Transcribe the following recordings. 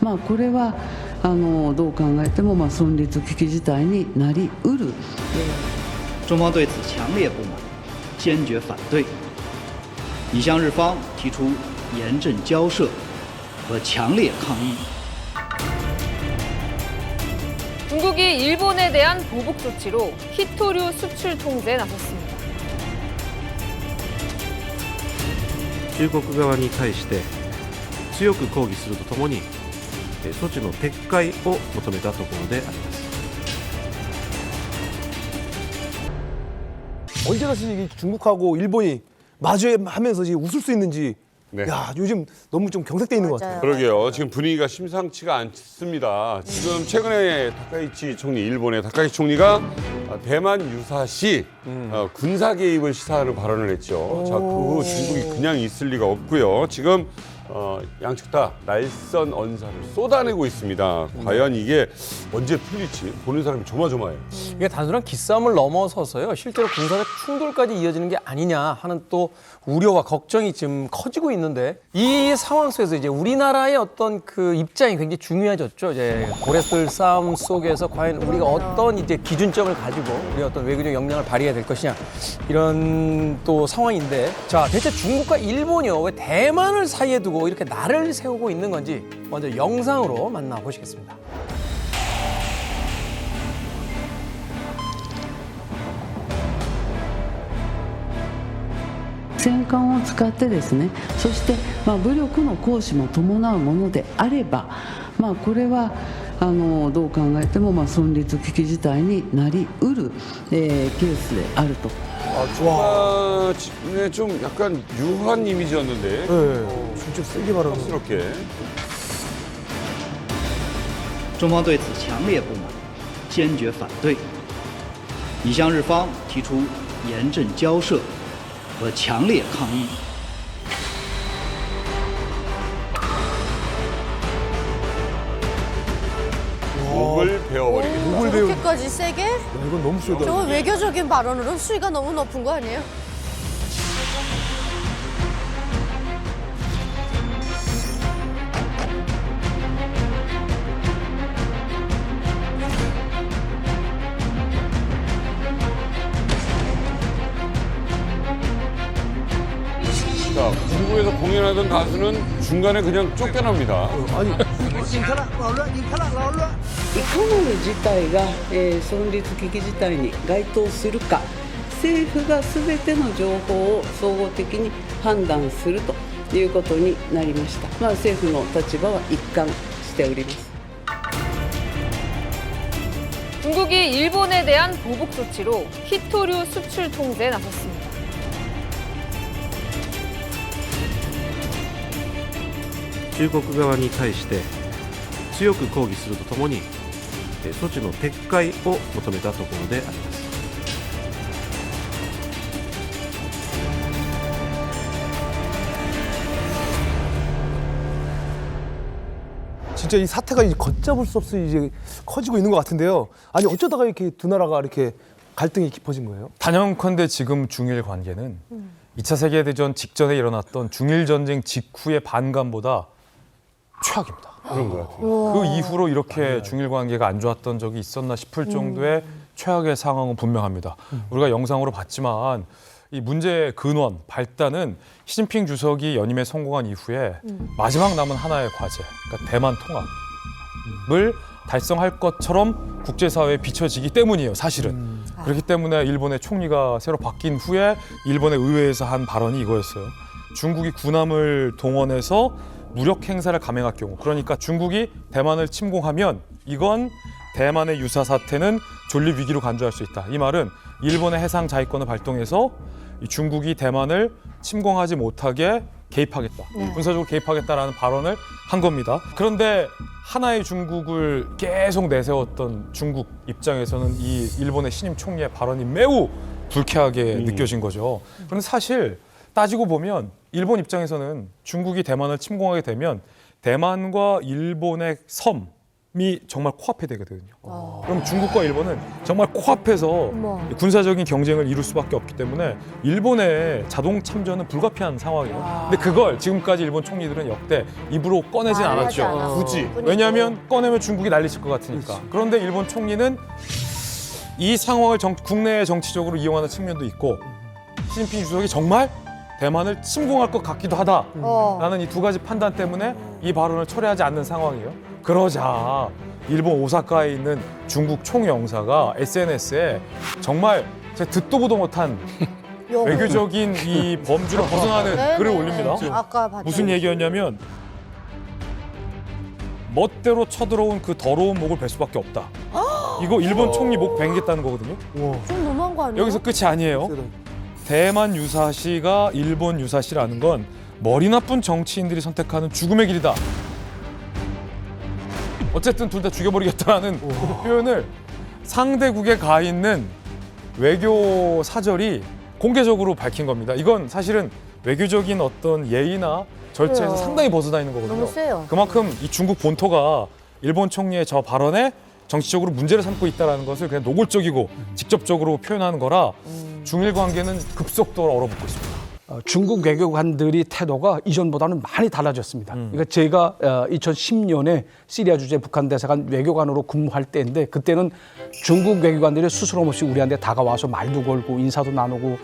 これはどう考えても存立危機事態になりうる。中方对此强烈不满，坚决反对，已向日方提出严正交涉和强烈抗议。 중국이 일본에 대한 보복 조치로 히토류 수출 통제에 나섰습니다. 中国側に対して強く抗議するとともに措置の撤回を求めたところであります。 언제 다시 중국하고 일본이 마주하면서 웃을 수 있는지 네. 야 요즘 너무 좀 경색돼 있는 것 같아요. 그러게요. 지금 분위기가 심상치가 않습니다. 지금 최근에 타카이치 총리, 일본의 타카이치 총리가 대만 유사시 군사 개입을 시사하는 발언을 했죠. 자, 그 후 중국이 그냥 있을 리가 없고요. 지금 양측 다 날선 언사를 쏟아내고 있습니다. 과연 이게 언제 풀릴지 보는 사람이 조마조마해요. 이게 단순한 기싸움을 넘어서서요. 실제로 군사적 충돌까지 이어지는 게 아니냐 하는 또 우려와 걱정이 지금 커지고 있는데 이 상황 속에서 이제 우리나라의 어떤 그 입장이 굉장히 중요해졌죠. 이제 고래들 싸움 속에서 과연 우리가 어떤 이제 기준점을 가지고 우리 어떤 외교적 역량을 발휘해야 될 것이냐 이런 또 상황인데 자 대체 중국과 일본이요 왜 대만을 사이에 두고 이렇게 날을 세우고 있는 건지 먼저 영상으로 만나보시겠습니다. 戦艦を使ってですね、そして武力の行使も伴うものであれば、これはどう考えても存立危機事態になりうる、ケースであると。 중간에 좀 약간 유한 이미지였는데 네, 진짜 세게 말하는. 스럽게 中方对此强烈不满，坚决反对，已向日方提出严正交涉和强烈抗议。 목을 베어버리겠다. 목을 배우. 그렇게까지 세게? 이건 너무 세다. 저거 외교적인 발언으로 수위가 너무 높은 거 아니에요? 자, 중국에서 공연하던 가수는 중간에 그냥 쫓겨납니다. 아니 エコノミー自体が、存立危機事態に該当するか、政府がすべての情報を総合的に判断するということになりました。政府の立場は一貫しております。 중국이 일본에 대한 보복 조치로 히토류 수출 통제에 나섰습니다. 中国側に対して強く抗議するとともに措置の撤回を求めたところであります。 진짜 이 사태가 이제 걷잡을 수 없이 이제 커지고 있는 것 같은데요. 아니 어쩌다가 이렇게 두 나라가 이렇게 갈등이 깊어진 거예요? 단연컨대 지금 중일 관계는 2차 세계대전 직전에 일어났던 중일 전쟁 직후의 반감보다 최악입니다. 그런 것 같아요. 그 이후로 이렇게 중일 관계가 안 좋았던 적이 있었나 싶을 정도의 최악의 상황은 분명합니다. 우리가 영상으로 봤지만 이 문제의 근원, 발단은 시진핑 주석이 연임에 성공한 이후에 마지막 남은 하나의 과제, 그러니까 대만 통합을 달성할 것처럼 국제사회에 비춰지기 때문이에요, 사실은. 그렇기 때문에 일본의 총리가 새로 바뀐 후에 일본의 의회에서 한 발언이 이거였어요. 중국이 군함을 동원해서 무력 행사를 감행할 경우, 그러니까 중국이 대만을 침공하면 이건 대만의 유사 사태는 존립 위기로 간주할 수 있다. 이 말은 일본의 해상 자위권을 발동해서 이 중국이 대만을 침공하지 못하게 개입하겠다. 군사적으로 개입하겠다라는 발언을 한 겁니다. 그런데 하나의 중국을 계속 내세웠던 중국 입장에서는 이 일본의 신임 총리의 발언이 매우 불쾌하게 느껴진 거죠. 그런데 사실 따지고 보면 일본 입장에서는 중국이 대만을 침공하게 되면 대만과 일본의 섬, 정말 코앞에 되거든요. 그럼 중국과 일본은 정말 코앞에서 군사적인 경쟁을 이룰 수밖에 없기 때문에 일본의 자동 참전은 불가피한 상황이에요. 근데 그걸 지금까지 일본 총리들은 역대 입으로 꺼내진 않았죠. 굳이. 왜냐하면 꺼내면 중국이 난리칠 것 같으니까. 그런데 일본 총리는 이 상황을 국내에 정치적으로 이용하는 측면도 있고 시진핑 주석이 정말 대만을 침공할 것 같기도 하다라는 이 두 가지 판단 때문에 이 발언을 철회하지 않는 상황이에요. 그러자 일본 오사카에 있는 중국 총영사가 SNS에 정말 제가 듣도 보도 못한 외교적인 이 범주를 벗어나는 글을 올립니다. 아까 봤죠. 무슨 얘기였냐면 멋대로 쳐들어온 그 더러운 목을 벨 수밖에 없다. 이거 일본 총리 목 뱅겠다는 거거든요. 좀 너무한 거 아니에요? 여기서 끝이 아니에요. 대만 유사시가 일본 유사시라는 건 머리 나쁜 정치인들이 선택하는 죽음의 길이다. 어쨌든 둘 다 죽여버리겠다라는 표현을 상대국에 가 있는 외교 사절이 공개적으로 밝힌 겁니다. 이건 사실은 외교적인 어떤 예의나 절차에서 그래요. 상당히 벗어나 있는 거거든요. 너무 세요. 그만큼 이 중국 본토가 일본 총리의 저 발언에 정치적으로 문제를 삼고 있다는 것을 그냥 노골적이고 직접적으로 표현하는 거라 중일 관계는 급속도로 얼어붙고 있습니다. 중국 외교관들이 태도가 이전보다는 많이 달라졌습니다. 그러니까 제가 2010년에 시리아 주재 북한 대사관 외교관으로 근무할 때인데 그때는 중국 외교관들이 스스럼 없이 우리한테 다가와서 말도 걸고 인사도 나누고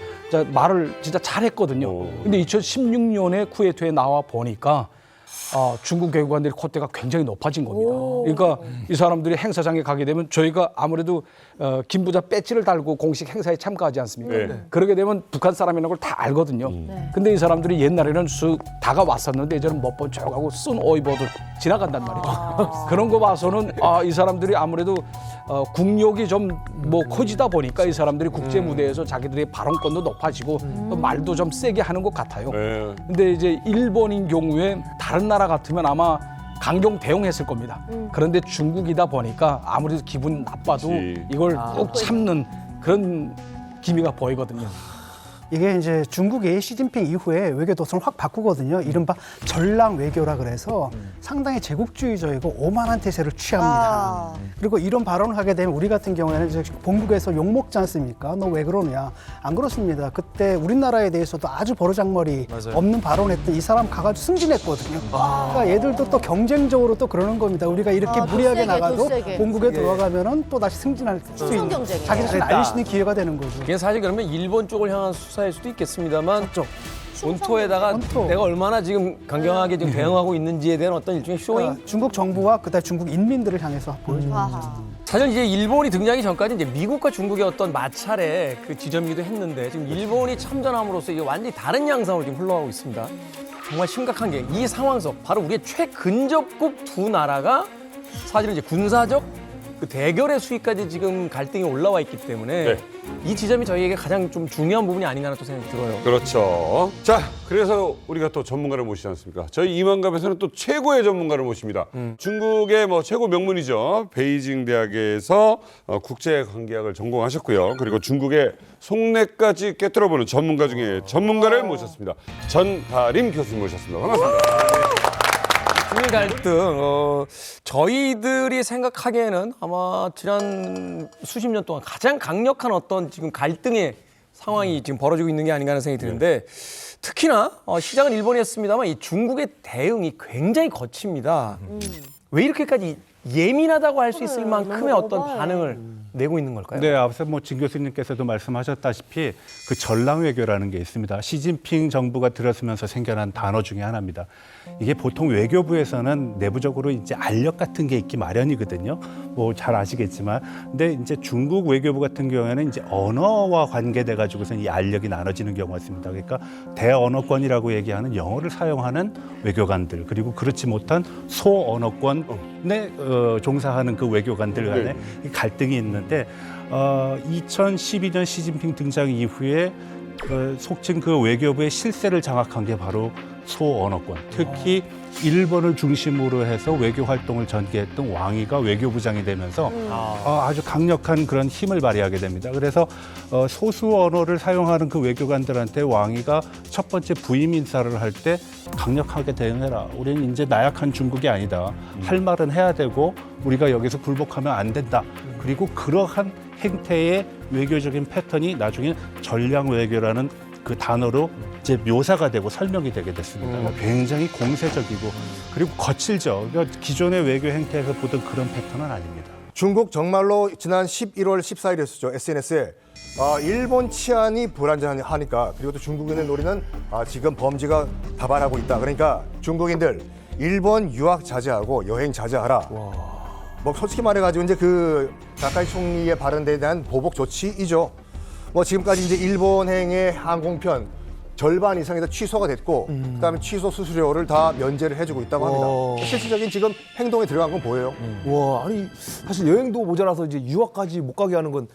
말을 진짜 잘했거든요. 근데 2016년에 쿠웨이트에 나와 보니까 중국 외교관들의 콧대가 굉장히 높아진 겁니다. 그러니까 이 사람들이 행사장에 가게 되면 저희가 아무래도 김 부자 배지를 달고 공식 행사에 참가하지 않습니까? 그러게 되면 북한 사람이라는 걸 다 알거든요. 근데 이 사람들이 옛날에는 쑥 다가왔었는데 이제는 못 본 척하고 쓴 옷 입어도 지나간단 말이죠. 그런 거 봐서는 이 사람들이 아무래도 국력이 좀 뭐 커지다 보니까 이 사람들이 국제 무대에서 자기들의 발언권도 높아지고 또 말도 좀 세게 하는 것 같아요. 근데 이제 일본인 경우에 다른 나라 같으면 아마 강경 대응했을 겁니다. 그런데 중국이다 보니까 아무래도 기분 나빠도 이걸 꼭 참는 그런 기미가 보이거든요. 이게 이제 중국이 시진핑 이후에 외교 도선을 확 바꾸거든요. 이른바 전랑 외교라 그래서 상당히 제국주의적이고 오만한 태세를 취합니다. 그리고 이런 발언을 하게 되면 우리 같은 경우에는 이제 본국에서 욕먹지 않습니까? 너 왜 그러느냐? 안 그렇습니다. 그때 우리나라에 대해서도 아주 버르장머리 없는 발언했던 이 사람 가가지고 승진했거든요. 그러니까 얘들도 또 경쟁적으로 또 그러는 겁니다. 우리가 이렇게 무리하게 나가도 본국에 들어가면은 또 다시 승진할 수 있는 경쟁이에요. 자기 자신을 알릴 수 있는 기회가 되는 거죠. 이게 사실 그러면 일본 쪽을 향한 수사일 수도 있겠습니다만 그렇죠. 본토에다가 본토. 내가 얼마나 지금 강경하게 지금 대응하고 있는지에 대한 어떤 일종의 쇼잉? 그러니까 중국 정부와 그다음 중국 인민들을 향해서 보여주는 거죠. 사실 이제 일본이 등장하기 전까지 이제 미국과 중국의 어떤 마찰의 그 지점이기도 했는데 지금 일본이 참전함으로써 이게 완전히 다른 양상으로 지금 흘러가고 있습니다. 정말 심각한 게 이 상황 속 바로 우리의 최근접국 두 나라가 사실은 이제 군사적 그 대결의 수위까지 지금 갈등이 올라와 있기 때문에 이 지점이 저희에게 가장 좀 중요한 부분이 아닌가 하는 또 생각이 들어요. 그렇죠. 자, 그래서 우리가 또 전문가를 모시지 않습니까? 저희 이만갑에서는 또 최고의 전문가를 모십니다. 중국의 뭐 최고 명문이죠. 베이징 대학에서 국제관계학을 전공하셨고요. 그리고 중국의 속내까지 꿰뚫어보는 전문가 중에 전문가를 모셨습니다. 전다림 교수님 모셨습니다. 반갑습니다. 중일 갈등, 저희들이 생각하기에는 아마 지난 수십 년 동안 가장 강력한 어떤 지금 갈등의 상황이 지금 벌어지고 있는 게 아닌가 하는 생각이 드는데 특히나 시작은 일본이었습니다만 이 중국의 대응이 굉장히 거칩니다. 왜 이렇게까지 예민하다고 할 수 있을 만큼의 어떤 반응을 내고 있는 걸까요? 네, 앞서 진 교수님께서도 말씀하셨다시피 그 전랑 외교라는 게 있습니다. 시진핑 정부가 들어서면서 생겨난 단어 중에 하나입니다. 이게 보통 외교부에서는 내부적으로 이제 알력 같은 게 있기 마련이거든요. 뭐 잘 아시겠지만, 근데 이제 중국 외교부 같은 경우에는 이제 언어와 관계돼 가지고서 이 알력이 나눠지는 경우가 있습니다. 그러니까 대언어권이라고 얘기하는 영어를 사용하는 외교관들 그리고 그렇지 못한 소언어권에 종사하는 그 외교관들 간에 이 갈등이 있는데 2012년 시진핑 등장 이후에 속칭 그 외교부의 실세를 장악한 게 바로 소언어권, 특히 일본을 중심으로 해서 외교 활동을 전개했던 왕위가 외교부장이 되면서 아주 강력한 그런 힘을 발휘하게 됩니다. 그래서 소수 언어를 사용하는 그 외교관들한테 왕위가 첫 번째 부임 인사를 할 때 강력하게 대응해라. 우리는 이제 나약한 중국이 아니다. 할 말은 해야 되고 우리가 여기서 굴복하면 안 된다. 그리고 그러한 행태의 외교적인 패턴이 나중에 전략 외교라는 그 단어로 이제 묘사가 되고 설명이 되게 됐습니다. 굉장히 공세적이고 그리고 거칠죠. 그러니까 기존의 외교 행태에서 보던 그런 패턴은 아닙니다. 중국 정말로 지난 11월 14일이었죠. SNS에 일본 치안이 불안정하니까 그리고 또 중국인의 놀이는 지금 범죄가 다발하고 있다. 그러니까 중국인들 일본 유학 자제하고 여행 자제하라. 뭐 솔직히 말해가지고 이제 그 다카이 총리의 발언에 대한 보복 조치이죠. 뭐 지금까지 이제 일본행의 항공편 절반 이상이 다 취소가 됐고 그다음에 취소 수수료를 다 면제를 해주고 있다고 합니다. 실질적인 지금 행동에 들어간 건 보여요. 와, 아니 사실 여행도 모자라서 이제 유학까지 못 가게 하는 건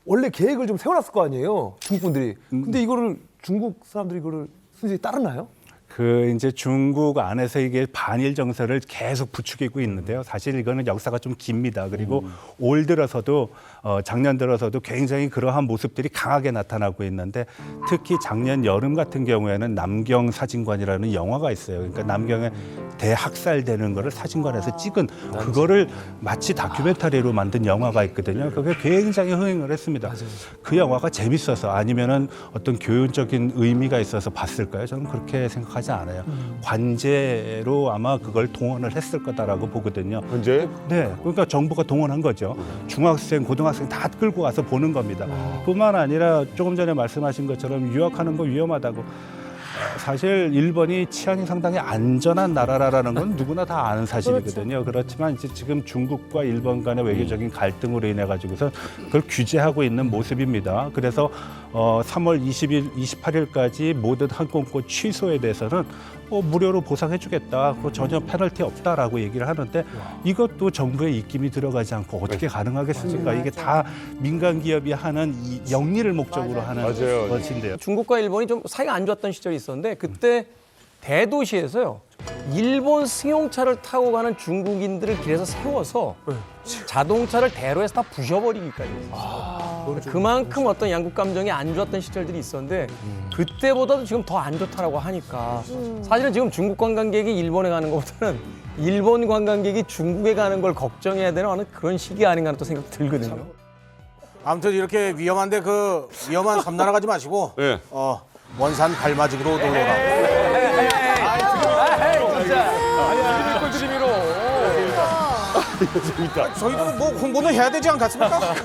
원래 계획을 좀 세워놨을 거 아니에요, 중국 분들이. 근데 이거를 중국 사람들이 이거를 순전히 따르나요? 그 이제 중국 안에서 이게 반일 정서를 계속 부추기고 있는데요. 사실 이거는 역사가 좀 깁니다. 그리고 올 들어서도 작년 들어서도 굉장히 그러한 모습들이 강하게 나타나고 있는데 특히 작년 여름 같은 경우에는 남경 사진관이라는 영화가 있어요. 그러니까 남경에 대학살되는 거를 사진관에서 찍은 그거를 마치 다큐멘터리로 만든 영화가 있거든요. 그게 굉장히 흥행을 했습니다. 그 영화가 재밌어서 아니면은 어떤 교훈적인 의미가 있어서 봤을까요? 저는 그렇게 생각하지 않아요. 관제로 아마 그걸 동원을 했을 거다라고 보거든요. 관제? 네, 그러니까 정부가 동원한 거죠. 중학생, 고등학생 다 끌고 와서 보는 겁니다. 뿐만 아니라 조금 전에 말씀하신 것처럼 유학하는 거 위험하다고. 사실 일본이 치안이 상당히 안전한 나라라는 건 누구나 다 아는 사실이거든요. 그렇지만 이제 지금 중국과 일본 간의 외교적인 갈등으로 인해 가지고서 그걸 규제하고 있는 모습입니다. 그래서 3월 20일, 28일까지 모든 항공권 취소에 대해서는 무료로 보상해주겠다. 전혀 페널티 없다라고 얘기를 하는데 이것도 정부의 입김이 들어가지 않고 어떻게 가능하겠습니까? 이게 다 민간 기업이 하는 이 영리를 목적으로 하는 것인데요. 중국과 일본이 좀 사이가 안 좋았던 시절이 있었는데 그때 대도시에서요. 일본 승용차를 타고 가는 중국인들을 길에서 세워서 자동차를 대로에서 다 부셔버리기까지 했어요. 그만큼 어떤 양국 감정이 안 좋았던 시절들이 있었는데 그때보다도 지금 더 안 좋다라고 하니까 사실은 지금 중국 관광객이 일본에 가는 것보다는 일본 관광객이 중국에 가는 걸 걱정해야 되는 어느 그런 시기 아닌가 하는 또 생각 들거든요. 아무튼 이렇게 위험한데 그 위험한 섬나라 가지 마시고 네. 원산 갈마직으로 놀러라. 저희도 뭐 홍보는 해야 되지 않겠습니까?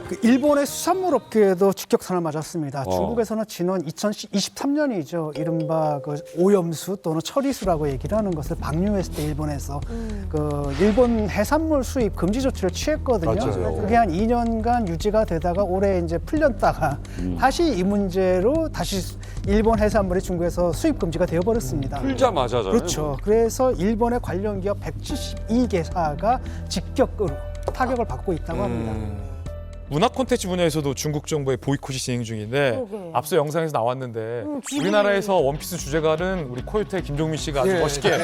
그 일본의 수산물 업계에도 직격탄을 맞았습니다. 중국에서는 지난 2023년이죠. 이른바 그 오염수 또는 처리수라고 얘기를 하는 것을 방류했을 때 일본에서 그 일본 해산물 수입 금지 조치를 취했거든요. 맞아요. 그게 한 2년간 유지가 되다가 올해 이제 풀렸다가 다시 이 문제로 다시 일본 해산물이 중국에서 수입 금지가 되어버렸습니다. 풀자마자잖아요. 그렇죠. 그래서 일본의 관련 기업 172개사가 직격으로 타격을 받고 있다고 합니다. 문화 콘텐츠 분야에서도 중국 정부의 보이콧이 진행 중인데 앞서 영상에서 나왔는데 우리나라에서 원피스 주제가는 우리 코요태 김종민 씨가 아주 멋있게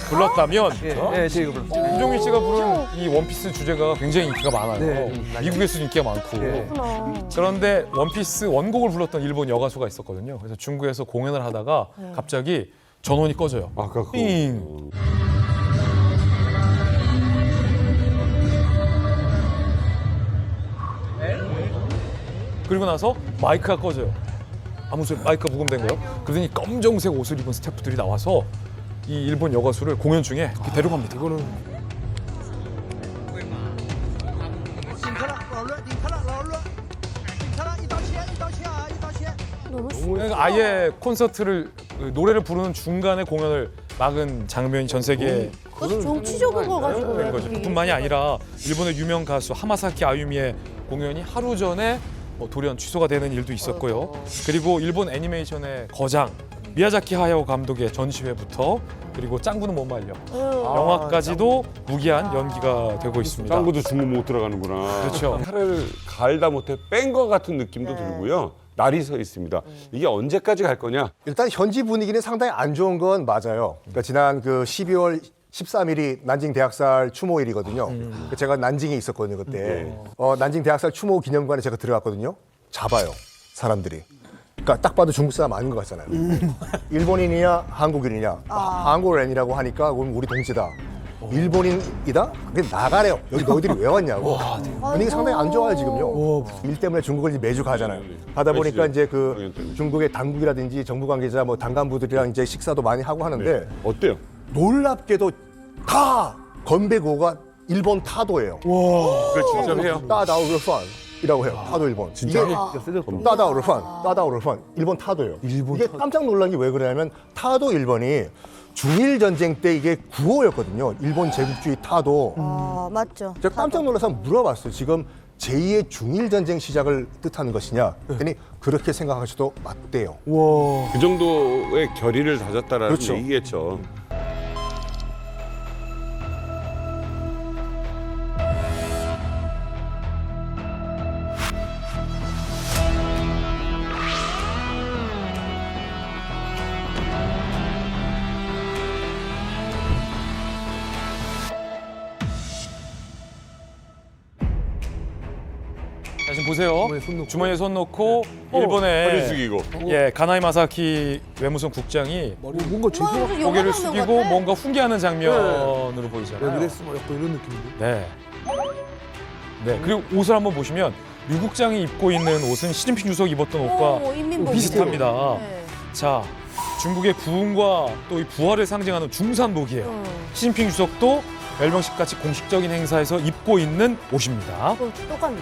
불렀다면 김종민 씨가 부른 이 원피스 주제가가 굉장히 인기가 많아요. 미국에서도 인기가 많고. 그런데 원피스 원곡을 불렀던 일본 여가수가 있었거든요. 그래서 중국에서 공연을 하다가 갑자기 전원이 꺼져요. 아까 그거. 삥. 그리고 나서 마이크가 꺼져요. 아무 소리 마이크가 무음된 거예요. 그러더니 검정색 옷을 입은 스태프들이 나와서 이 일본 여가수를 공연 중에 데려갑니다. 이거는 그러니까 아예 콘서트를 노래를 부르는 중간에 공연을 막은 장면이 전 세계에 그것도 정치적인 거 가지고 왜 거죠. 그게 뿐만이 아니라 일본의 유명 가수 하마사키 아유미의 공연이 하루 전에 돌연 취소가 되는 일도 있었고요. 그리고 일본 애니메이션의 거장 미야자키 하야오 감독의 전시회부터 그리고 짱구는 못 말려 영화까지도 무기한 연기가 되고 있습니다. 짱구도 중국 못 들어가는구나. 그렇죠. 칼을 갈다 못해 뺀 것 같은 느낌도 들고요. 날이 서 있습니다. 이게 언제까지 갈 거냐? 일단 현지 분위기는 상당히 안 좋은 건 맞아요. 그러니까 지난 그 12월 13일이 난징 대학살 추모일이거든요. 제가 난징에 있었거든요, 그때. 난징 대학살 추모 기념관에 제가 들어갔거든요. 잡아요, 사람들이. 그러니까 딱 봐도 중국 사람 아닌 것 같잖아요. 일본인이냐, 한국인이냐. 한국인이라고 하니까 그럼 우리 동지다. 일본인이다? 그게 나가래요. 여기 너희들이 왜 왔냐고. 분위기 상당히 안 좋아요, 지금요. 일 때문에 중국을 이제 매주 가잖아요. 가다 보니까 이제 그 중국의 당국이라든지 정부 관계자, 뭐 당간부들이랑 이제 식사도 많이 하고 하는데 어때요? 놀랍게도 다 건배고가 일본 타도예요. 그래 진짜 해요. 따다오르판이라고 해요. 타도 일본. 진짜 이게 따다오르판 일본 타도예요. 이게 깜짝 놀란 게 왜 그러냐면 타도 일본이 중일 전쟁 때 이게 구호였거든요. 일본 제국주의 타도. 맞죠. 제가 깜짝 놀라서 물어봤어요. 지금 제2의 중일 전쟁 시작을 뜻하는 것이냐? 그랬더니 그렇게 생각하셔도 맞대요. 그 정도의 결의를 다졌다라는 그렇죠. 얘기겠죠. 자, 지금 보세요. 주머니에 손 넣고 일본의 허리 숙이고. 가나이 마사키 외무성 국장이 뭔가 죄송하고 고개를 숙이고 뭔가 훈계하는 장면으로 보이잖아요. 그랬으면 약간 이런 느낌인데. 네. 네. 그리고 옷을 한번 보시면 류 국장이 입고 있는 옷은 시진핑 주석이 입었던 옷과 인민복이에요. 비슷합니다. 네. 자, 중국의 부흥과 또 이 부활을 상징하는 중산복이에요. 시진핑 주석도 멸병식 같이 공식적인 행사에서 입고 있는 옷입니다. 똑같네.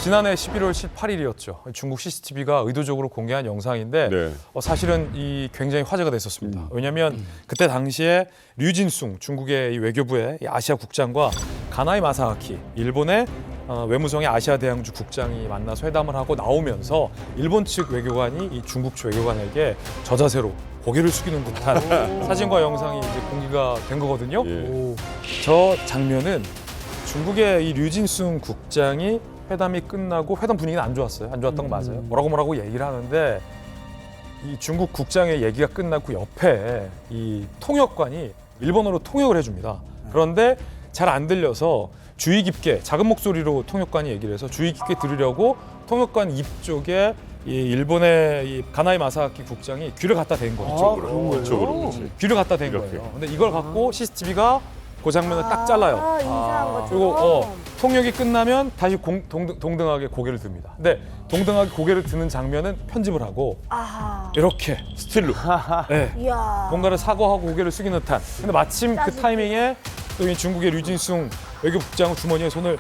지난해 11월 18일이었죠. 중국 CCTV가 의도적으로 공개한 영상인데 네. 사실은 이 굉장히 화제가 됐었습니다. 왜냐하면 그때 당시에 류진숭 중국의 이 외교부의 이 아시아 국장과 가나이 마사키 일본의 외무성의 아시아 대양주 국장이 만나서 회담을 하고 나오면서 일본 측 외교관이 이 중국 측 외교관에게 저자세로 고개를 숙이는 듯한 사진과 영상이 이제 공개가 된 거거든요. 저 장면은 중국의 이 류진숭 국장이 회담이 끝나고 회담 분위기는 안 좋았어요. 안 좋았던 건 맞아요. 뭐라고 얘기를 하는데 이 중국 국장의 얘기가 끝나고 옆에 이 통역관이 일본어로 통역을 해줍니다. 그런데 잘 안 들려서 주의 깊게 작은 목소리로 통역관이 얘기를 해서 주의 깊게 들으려고 통역관 입 쪽에 이 일본의 이 가나이 마사키 국장이 귀를 갖다 댄 거예요. 이쪽으로. 귀를 갖다 댄 거예요. 근데 이걸 갖고 CCTV가 그 장면을 딱 잘라요. 인사한 것처럼. 그리고 통역이 끝나면 다시 동등하게 고개를 듭니다. 근데 동등하게 고개를 드는 장면은 편집을 하고 이렇게 스틸로 네. 이야. 뭔가를 사과하고 고개를 숙이는 듯한. 근데 마침 그 타이밍에 또 이 중국의 류진숭 외교국장은 주머니에 손을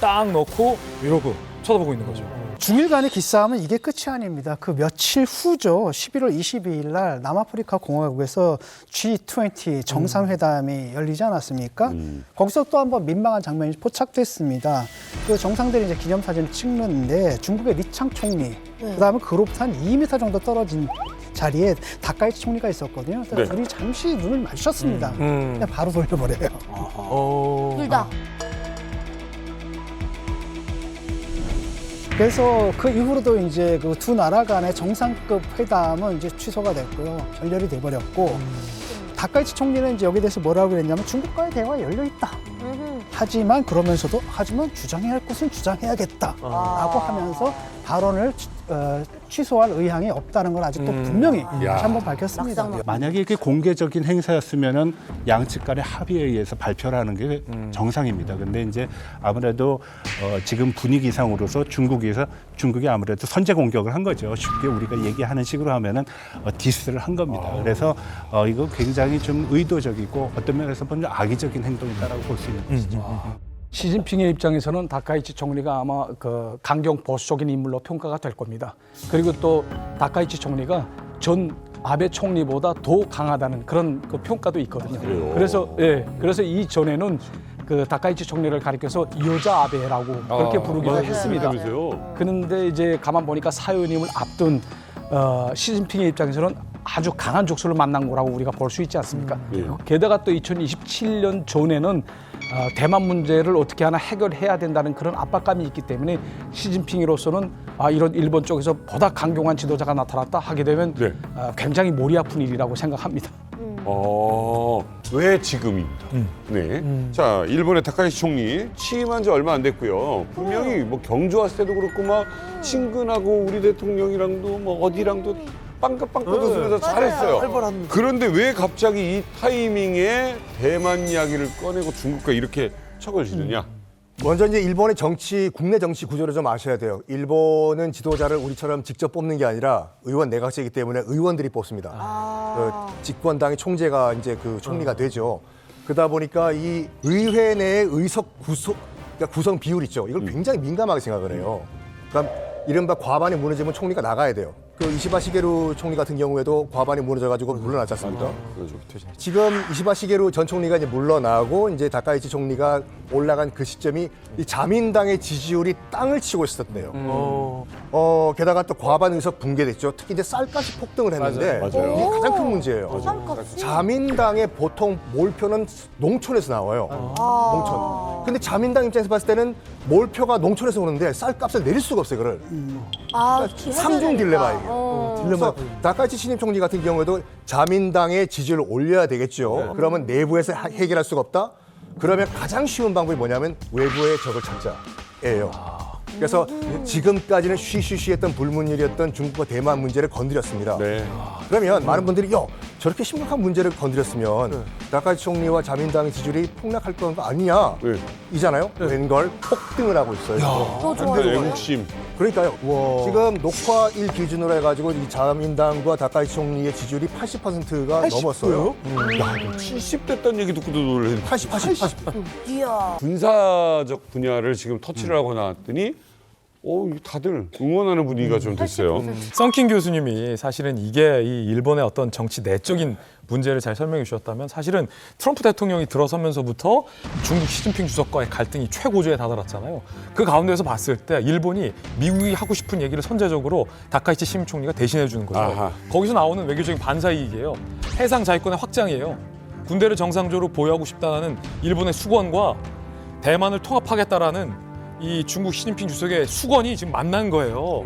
딱 넣고 이러고 쳐다보고 있는 거죠. 중일 간의 기싸움은 이게 끝이 아닙니다. 그 며칠 후죠. 11월 22일 날 남아프리카 공화국에서 G20 정상회담이 열리지 않았습니까? 거기서 또 한 번 민망한 장면이 포착됐습니다. 그 정상들이 이제 기념사진을 찍는데 중국의 리창 총리, 그다음에 그로부터 한 2m 정도 떨어진 자리에 다카이치 총리가 있었거든요. 그래서 둘이 잠시 눈을 마주쳤습니다. 그냥 바로 돌려버려요. 둘 다. 그래서 그 이후로도 이제 그 두 나라 간의 정상급 회담은 이제 취소가 됐고요. 결렬이 돼버렸고, 다카이치 총리는 이제 여기에 대해서 뭐라고 그랬냐면 중국과의 대화가 열려 있다. 하지만 그러면서도 주장해야 할 것은 주장해야겠다라고 하면서 발언을 취소할 의향이 없다는 걸 아직도 분명히 다시 한번 밝혔습니다. 만약에 이게 공개적인 행사였으면은 양측 간의 합의에 의해서 발표를 하는 게 정상입니다. 근데 이제 아무래도 지금 분위기상으로서 중국이 아무래도 선제 공격을 한 거죠. 쉽게 우리가 얘기하는 식으로 하면은 디스를 한 겁니다. 그래서 이거 굉장히 좀 의도적이고 어떤 면에서 보면 악의적인 행동이다라고 볼 수 있는 것이죠. 시진핑의 입장에서는 다카이치 총리가 아마 그 강경 보수적인 인물로 평가가 될 겁니다. 그리고 또 다카이치 총리가 전 아베 총리보다 더 강하다는 그런 그 평가도 있거든요. 그래서 이 전에는 그 다카이치 총리를 가리켜서 여자 아베라고 그렇게 부르기도 했습니다. 그런데 이제 가만 보니까 사연임을 앞둔 시진핑의 입장에서는 아주 강한 족수를 만난 거라고 우리가 볼 수 있지 않습니까? 예. 게다가 또 2027년 전에는 대만 문제를 어떻게 하나 해결해야 된다는 그런 압박감이 있기 때문에 시진핑으로서는 이런 일본 쪽에서 보다 강경한 지도자가 나타났다 하게 되면 네. 굉장히 머리 아픈 일이라고 생각합니다. 왜 지금입니다. 네. 자, 일본의 다카이치 총리 취임한 지 얼마 안 됐고요. 분명히 뭐 경주왔을 때도 그렇고 막 친근하고 우리 대통령이랑도 뭐 어디랑도 빵긋빵긋 웃으면서 잘했어요. 그런데 왜 갑자기 이 타이밍에 대만 이야기를 꺼내고 중국과 이렇게 척을 지느냐? 먼저 이제 일본의 정치, 국내 정치 구조를 좀 아셔야 돼요. 일본은 지도자를 우리처럼 직접 뽑는 게 아니라 의원 내각제이기 때문에 의원들이 뽑습니다. 그 집권당의 총재가 이제 그 총리가 되죠. 그러다 보니까 이 의회 내의 의석 그러니까 구성 비율 있죠. 이걸 굉장히 민감하게 생각을 해요. 그러니까 이른바 과반이 무너지면 총리가 나가야 돼요. 그 이시바 시게루 총리 같은 경우에도 과반이 무너져가지고 물러났지 않습니까? 지금 이시바 시게루 전 총리가 이제 물러나고 이제 다카이치 총리가 올라간 그 시점이 이 자민당의 지지율이 땅을 치고 있었대요. 게다가 또 과반 의석 붕괴됐죠. 특히 이제 쌀값이 폭등을 했는데 맞아요. 이게 가장 큰 문제예요. 자민당의 보통 몰표는 농촌에서 나와요. 농촌. 근데 자민당 입장에서 봤을 때는 몰표가 농촌에서 오는데 쌀값을 내릴 수가 없어요, 그걸. 삼중 딜레마예요. 그래서 다카이치 신임 총리 같은 경우에도 자민당의 지지율을 올려야 되겠죠. 그러면 내부에서 해결할 수가 없다? 그러면 가장 쉬운 방법이 뭐냐면 외부의 적을 찾자예요. 그래서 지금까지는 쉬쉬쉬했던 불문율이었던 중국과 대만 문제를 건드렸습니다. 그러면 많은 분들이 저렇게 심각한 문제를 건드렸으면 다카이치 총리와 자민당의 지지율이 폭락할 건 아니냐 이잖아요. 웬걸 폭등을 하고 있어요. 애국심. 그러니까요. 지금 녹화일 기준으로 해가지고 이 자민당과 다카이치 총리의 지지율이 80%가 넘었어요. 야, 70 됐다는 얘기 듣고도 놀랐네. 80. 이야. 군사적 분야를 지금 터치를 하고 나왔더니 다들 응원하는 분위기가 좀 됐어요. 썬킨 교수님이 사실은 이게 이 일본의 어떤 정치 내적인 문제를 잘 설명해 주셨다면 사실은 트럼프 대통령이 들어서면서부터 중국 시진핑 주석과의 갈등이 최고조에 다다랐잖아요. 그 가운데서 봤을 때 일본이 미국이 하고 싶은 얘기를 선제적으로 다카이치 신임 총리가 대신해 주는 거죠. 아하. 거기서 나오는 외교적인 반사이익이에요. 해상 자위권의 확장이에요. 군대를 정상적으로 보유하고 싶다는 일본의 수건과 대만을 통합하겠다라는 이 중국 시진핑 주석의 수건이 지금 만난 거예요.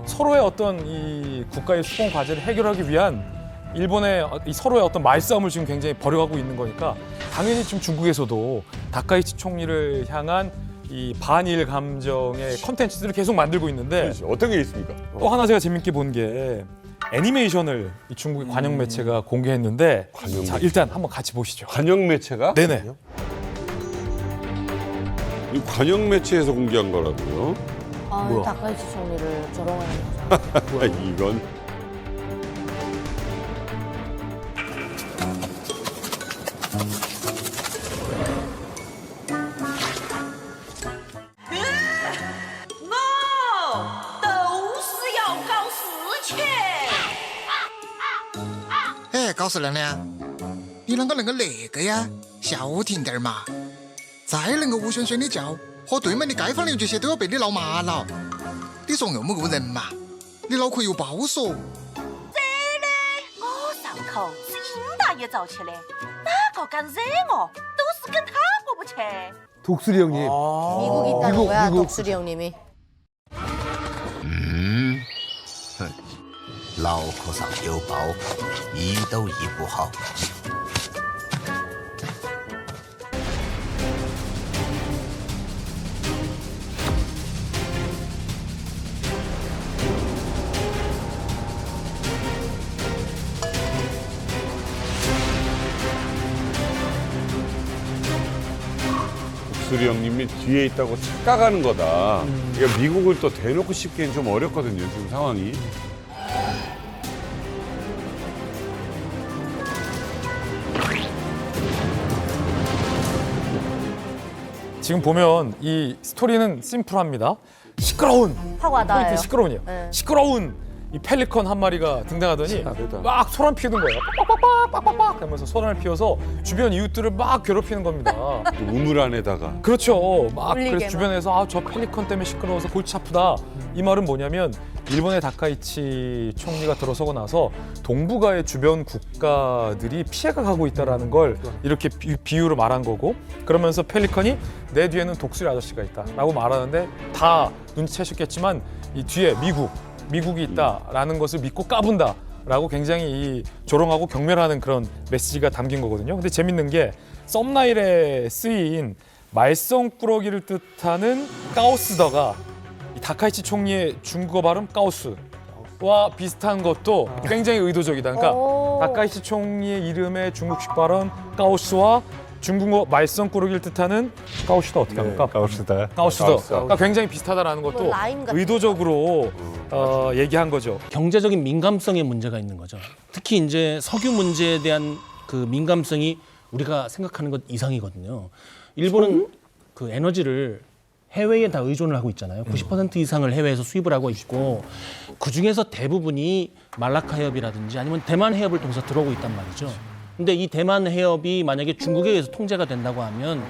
서로의 어떤 이 국가의 수건 과제를 해결하기 위한 일본의 이 서로의 어떤 말싸움을 지금 굉장히 벌여가고 있는 거니까 당연히 지금 중국에서도 다카이치 총리를 향한 이 반일 감정의 컨텐츠들을 계속 만들고 있는데 어떤 게 있습니까? 또 하나 제가 재밌게 본 게 애니메이션을 이 중국의 관영 매체가 공개했는데 자 일단 한번 같이 보시죠. 관영 매체가? 네네. 이 관영 매체에서 공개한 거라고요? 다카이치 총리를 조롱하는 거죠. 이건告诉娘娘，你啷个能够那个呀？消停点儿嘛！再能够无旋旋的叫，和对门的街坊邻居些都要被你闹麻了。你说我们个人嘛？你脑壳有包嗦。我上口是殷大爷造起的，哪个敢惹我，都是跟他过不去。 독수리 형님. 미국 있다는 거야, 독수리 형님이. 脑壳上有包，医都医不好。 독수리 형님이 뒤에 있다고 착각하는 거다. 그러니까 미국을 또 대놓고 씹기엔 좀 어렵거든요, 지금 상황이. 지금 보면 이 스토리는 심플합니다. 시끄러운 확 와닿아요. 포인트 시끄러운이요. 네. 시끄러운 이 펠리컨 한 마리가 등장하더니 대단. 막 소란 피우는 거예요. 빡빡빡 하면서 소란을 피워서 주변 이웃들을 막 괴롭히는 겁니다. 우물 안에다가. 그렇죠. 막 울리게만. 그래서 주변에서 아, 저 펠리컨 때문에 시끄러워서 골치 아프다. 이 말은 뭐냐면 일본의 다카이치 총리가 들어서고 나서 동북아의 주변 국가들이 피해가 가고 있다라는 걸 이렇게 비유로 말한 거고, 그러면서 펠리컨이 내 뒤에는 독수리 아저씨가 있다라고 말하는데 다 눈치채셨겠지만 이 뒤에 미국이 있다라는 것을 믿고 까분다라고 굉장히 이 조롱하고 경멸하는 그런 메시지가 담긴 거거든요. 근데 재밌는 게 썸나일에 쓰인 말썽꾸러기를 뜻하는 까오스더가 이 다카이치 총리의 중국어 발음 까오스와 비슷한 것도 굉장히 의도적이다. 그러니까 다카이치 총리의 이름의 중국식 발음 까오스와 중국어 말썽꾸러기를 뜻하는 까오시더 어떻게 합니까? 까오시다. 까오시더. 그러니까 굉장히 비슷하다라는 것도 뭐 라임 같은 의도적으로 얘기한 거죠. 경제적인 민감성에 문제가 있는 거죠. 특히 이제 석유 문제에 대한 그 민감성이 우리가 생각하는 것 이상이거든요. 일본은 그 에너지를 해외에 다 의존을 하고 있잖아요. 90% 이상을 해외에서 수입을 하고 있고 그 중에서 대부분이 말라카 해협이라든지 아니면 대만 해협을 통해서 들어오고 있단 말이죠. 근데 이 대만 해협이 만약에 중국에 의해서 통제가 된다고 하면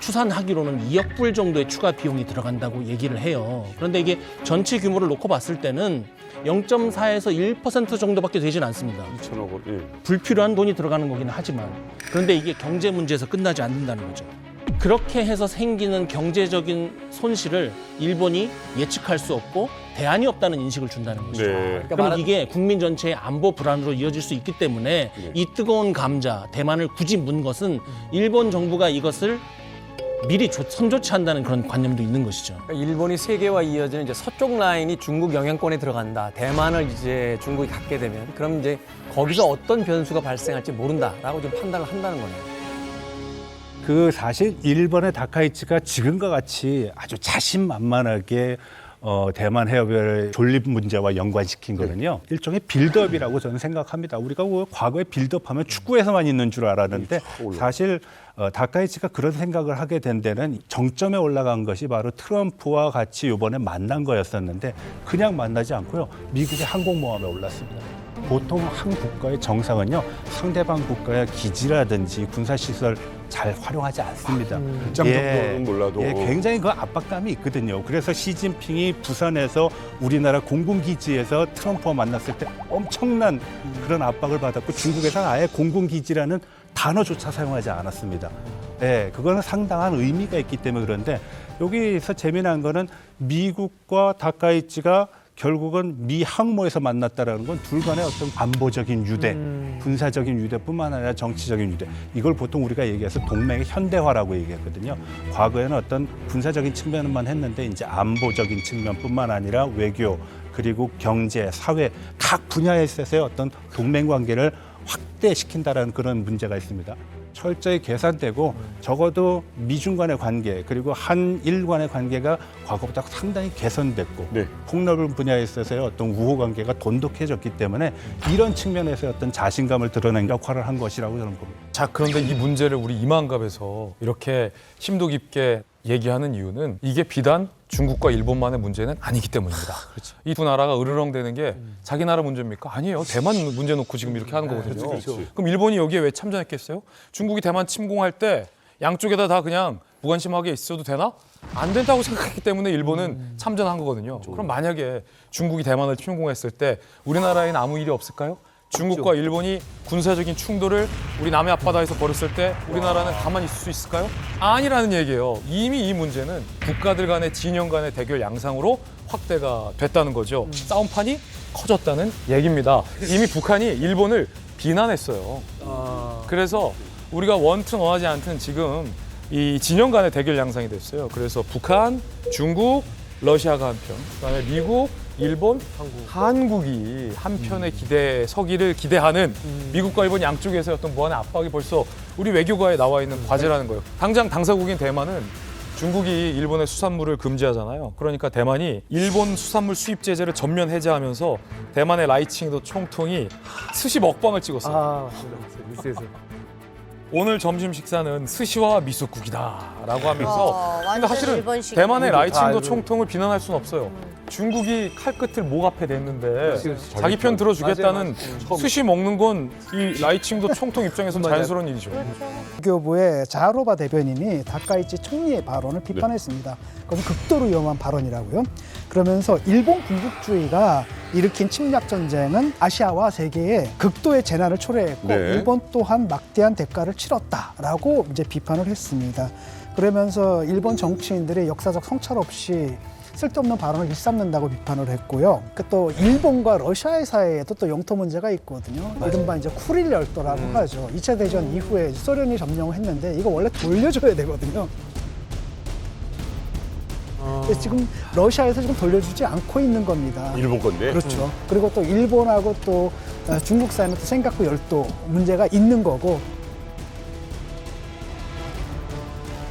추산하기로는 2억 불 정도의 추가 비용이 들어간다고 얘기를 해요. 그런데 이게 전체 규모를 놓고 봤을 때는 0.4에서 1% 정도밖에 되진 않습니다. 2천억 원. 예. 불필요한 돈이 들어가는 거기는 하지만 그런데 이게 경제 문제에서 끝나지 않는다는 거죠. 그렇게 해서 생기는 경제적인 손실을 일본이 예측할 수 없고 대안이 없다는 인식을 준다는 거죠. 네. 그럼 이게 국민 전체의 안보 불안으로 이어질 수 있기 때문에 이 뜨거운 감자, 대만을 굳이 문 것은 일본 정부가 이것을 미리 선조치한다는 그런 관념도 있는 것이죠. 그러니까 일본이 세계와 이어지는 이제 서쪽 라인이 중국 영향권에 들어간다. 대만을 이제 중국이 갖게 되면 그럼 이제 거기서 어떤 변수가 발생할지 모른다라고 좀 판단을 한다는 거네요. 그 사실 일본의 다카이치가 지금과 같이 아주 자신만만하게 대만 해협의 존립 문제와 연관시킨 거는요. 일종의 빌드업이라고 저는 생각합니다. 우리가 과거에 빌드업하면 축구에서만 있는 줄 알았는데 사실 다카이치가 그런 생각을 하게 된 데는 정점에 올라간 것이 바로 트럼프와 같이 이번에 만난 거였었는데 그냥 만나지 않고요. 미국의 항공모함에 올랐습니다. 보통 한 국가의 정상은요. 상대방 국가의 기지라든지 군사시설 잘 활용하지 않습니다. 일정 정도는 몰라도. 굉장히 그 압박감이 있거든요. 그래서 시진핑이 부산에서 우리나라 공군기지에서 트럼프와 만났을 때 엄청난 그런 압박을 받았고 중국에서는 아예 공군기지라는 단어조차 사용하지 않았습니다. 네, 그거는 상당한 의미가 있기 때문에 그런데 여기서 재미난 거는 미국과 다카이치가 결국은 미 항모에서 만났다라는 건 둘 간의 어떤 안보적인 유대, 군사적인 유대뿐만 아니라 정치적인 유대. 이걸 보통 우리가 얘기해서 동맹의 현대화라고 얘기했거든요. 과거에는 어떤 군사적인 측면만 했는데 이제 안보적인 측면뿐만 아니라 외교 그리고 경제, 사회 각 분야에 있어서의 어떤 동맹 관계를 확대시킨다라는 그런 문제가 있습니다. 철저히 계산되고 적어도 미중 간의 관계 그리고 한일 간의 관계가 과거보다 상당히 개선됐고 폭넓은 분야에 있어서의 어떤 우호 관계가 돈독해졌기 때문에 이런 측면에서의 어떤 자신감을 드러낸 역할을 한 것이라고 저는 봅니다. 자, 그런데 이 문제를 우리 이만갑에서 이렇게 심도 깊게 얘기하는 이유는 이게 비단 중국과 일본만의 문제는 아니기 때문입니다. 이 두 나라가 으르렁대는 게 자기 나라 문제입니까? 아니에요. 대만 문제 놓고 지금 이렇게 하는 거거든요. 그럼 일본이 여기에 왜 참전했겠어요? 중국이 대만 침공할 때 양쪽에다 다 그냥 무관심하게 있어도 되나? 안 된다고 생각했기 때문에 일본은 참전한 거거든요. 그럼 만약에 중국이 대만을 침공했을 때 우리나라에는 아무 일이 없을까요? 중국과 일본이 군사적인 충돌을 우리 남해 앞바다에서 벌였을 때 우리나라는 가만히 있을 수 있을까요? 아니라는 얘기예요. 이미 이 문제는 국가들 간의 진영 간의 대결 양상으로 확대가 됐다는 거죠. 싸움판이 커졌다는 얘기입니다. 이미 북한이 일본을 비난했어요. 그래서 우리가 원튼 원하지 않든 지금 이 진영 간의 대결 양상이 됐어요. 그래서 북한, 중국, 러시아가 한편, 그다음에 미국, 일본, 한국이 한편의 서기를 기대하는 미국과 일본 양쪽에서의 어떤 무한의 압박이 벌써 우리 외교가에 나와 있는 과제라는 거예요. 당장 당사국인 대만은 중국이 일본의 수산물을 금지하잖아요. 그러니까 대만이 일본 수산물 수입 제재를 전면 해제하면서 대만의 라이칭도 총통이 스시 먹방을 찍었어요. 뉴스에서. 오늘 점심 식사는 스시와 미숫국이다라고 하면서 근데 완전 사실은 일본식. 대만의 라이칭도 총통을 비난할 수는 없어요. 중국이 칼끝을 목 앞에 냈는데 자기 편 맞아요, 들어주겠다는 맞아요. 스시 먹는 건 이 라이칭도 총통 입장에서 맞아요. 자연스러운 일이죠. 외교부의 자하로바 대변인이 다카이치 총리의 발언을 비판했습니다. 그것은 극도로 위험한 발언이라고요. 그러면서 일본 군국주의가 일으킨 침략 전쟁은 아시아와 세계에 극도의 재난을 초래했고 네. 일본 또한 막대한 대가를 치렀다라고 이제 비판을 했습니다. 그러면서 일본 정치인들의 역사적 성찰 없이 쓸데없는 발언을 일삼는다고 비판을 했고요. 또 일본과 러시아의 사이에도 또 영토 문제가 있거든요. 이른바 이제 쿠릴 열도라고 하죠. 2차 대전 이후에 소련이 점령을 했는데 이거 원래 돌려줘야 되거든요. 그래서 지금 러시아에서 지금 돌려주지 않고 있는 겁니다. 일본 건데. 그렇죠. 그리고 또 일본하고 또 중국 사이는 또 센카쿠 열도 문제가 있는 거고.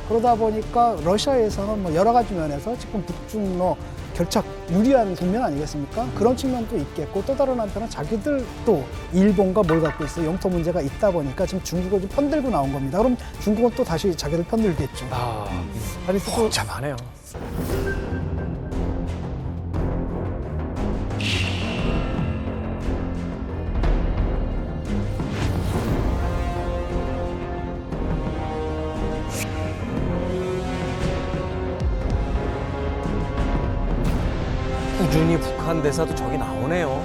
그러다 보니까 러시아에서는 뭐 여러 가지 면에서 지금 북중로 결착 유리한 국면 아니겠습니까? 그런 측면도 있겠고 또 다른 한편은 자기들 또 일본과 뭘 갖고 있어요. 영토 문제가 있다 보니까 지금 중국을 좀 편들고 나온 겁니다. 그럼 중국은 또 다시 자기들 편들겠죠. 아니 또 참하네요. 꾸준히 북한 대사도 저기 나오네요.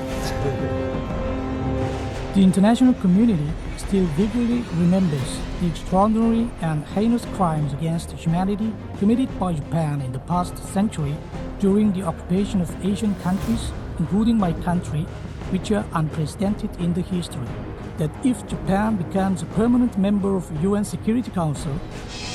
The international community still vividly remembers the extraordinary and heinous crimes against humanity committed by Japan in the past century during the occupation of Asian countries, including my country, which are unprecedented in the history. That if Japan becomes a permanent member of the UN Security Council,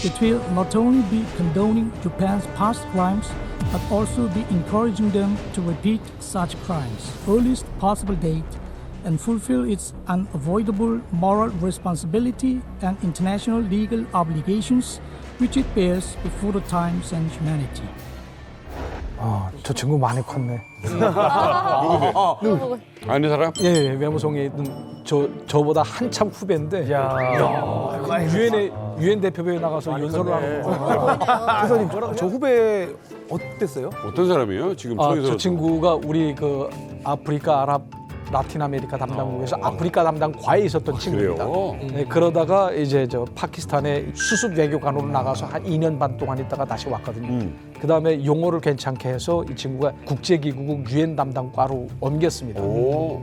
it will not only be condoning Japan's past crimes, but also be encouraging them to repeat such crimes earliest possible date and fulfill its unavoidable moral responsibility and international legal obligations which it bears before the times and humanity. 저 친구 많이 컸네. 누구세요? 아는 사람? 예, 외무성에 있는 저보다 한참 후배인데. 유엔 대표부에 나가서 연설을 하는 거. 교수님, 저 후배 어땠어요? 어떤 사람이에요? 지금 저 친구가 우리 그 아프리카 아랍 라틴 아메리카 담당국에서 아프리카 담당 과에 있었던 친구입니다. 네, 그러다가 이제 저 파키스탄에 수습 외교관으로 나가서 한 2년 반 동안 있다가 다시 왔거든요. 그다음에 용어를 괜찮게 해서 이 친구가 국제기구국 유엔 담당과로 옮겼습니다.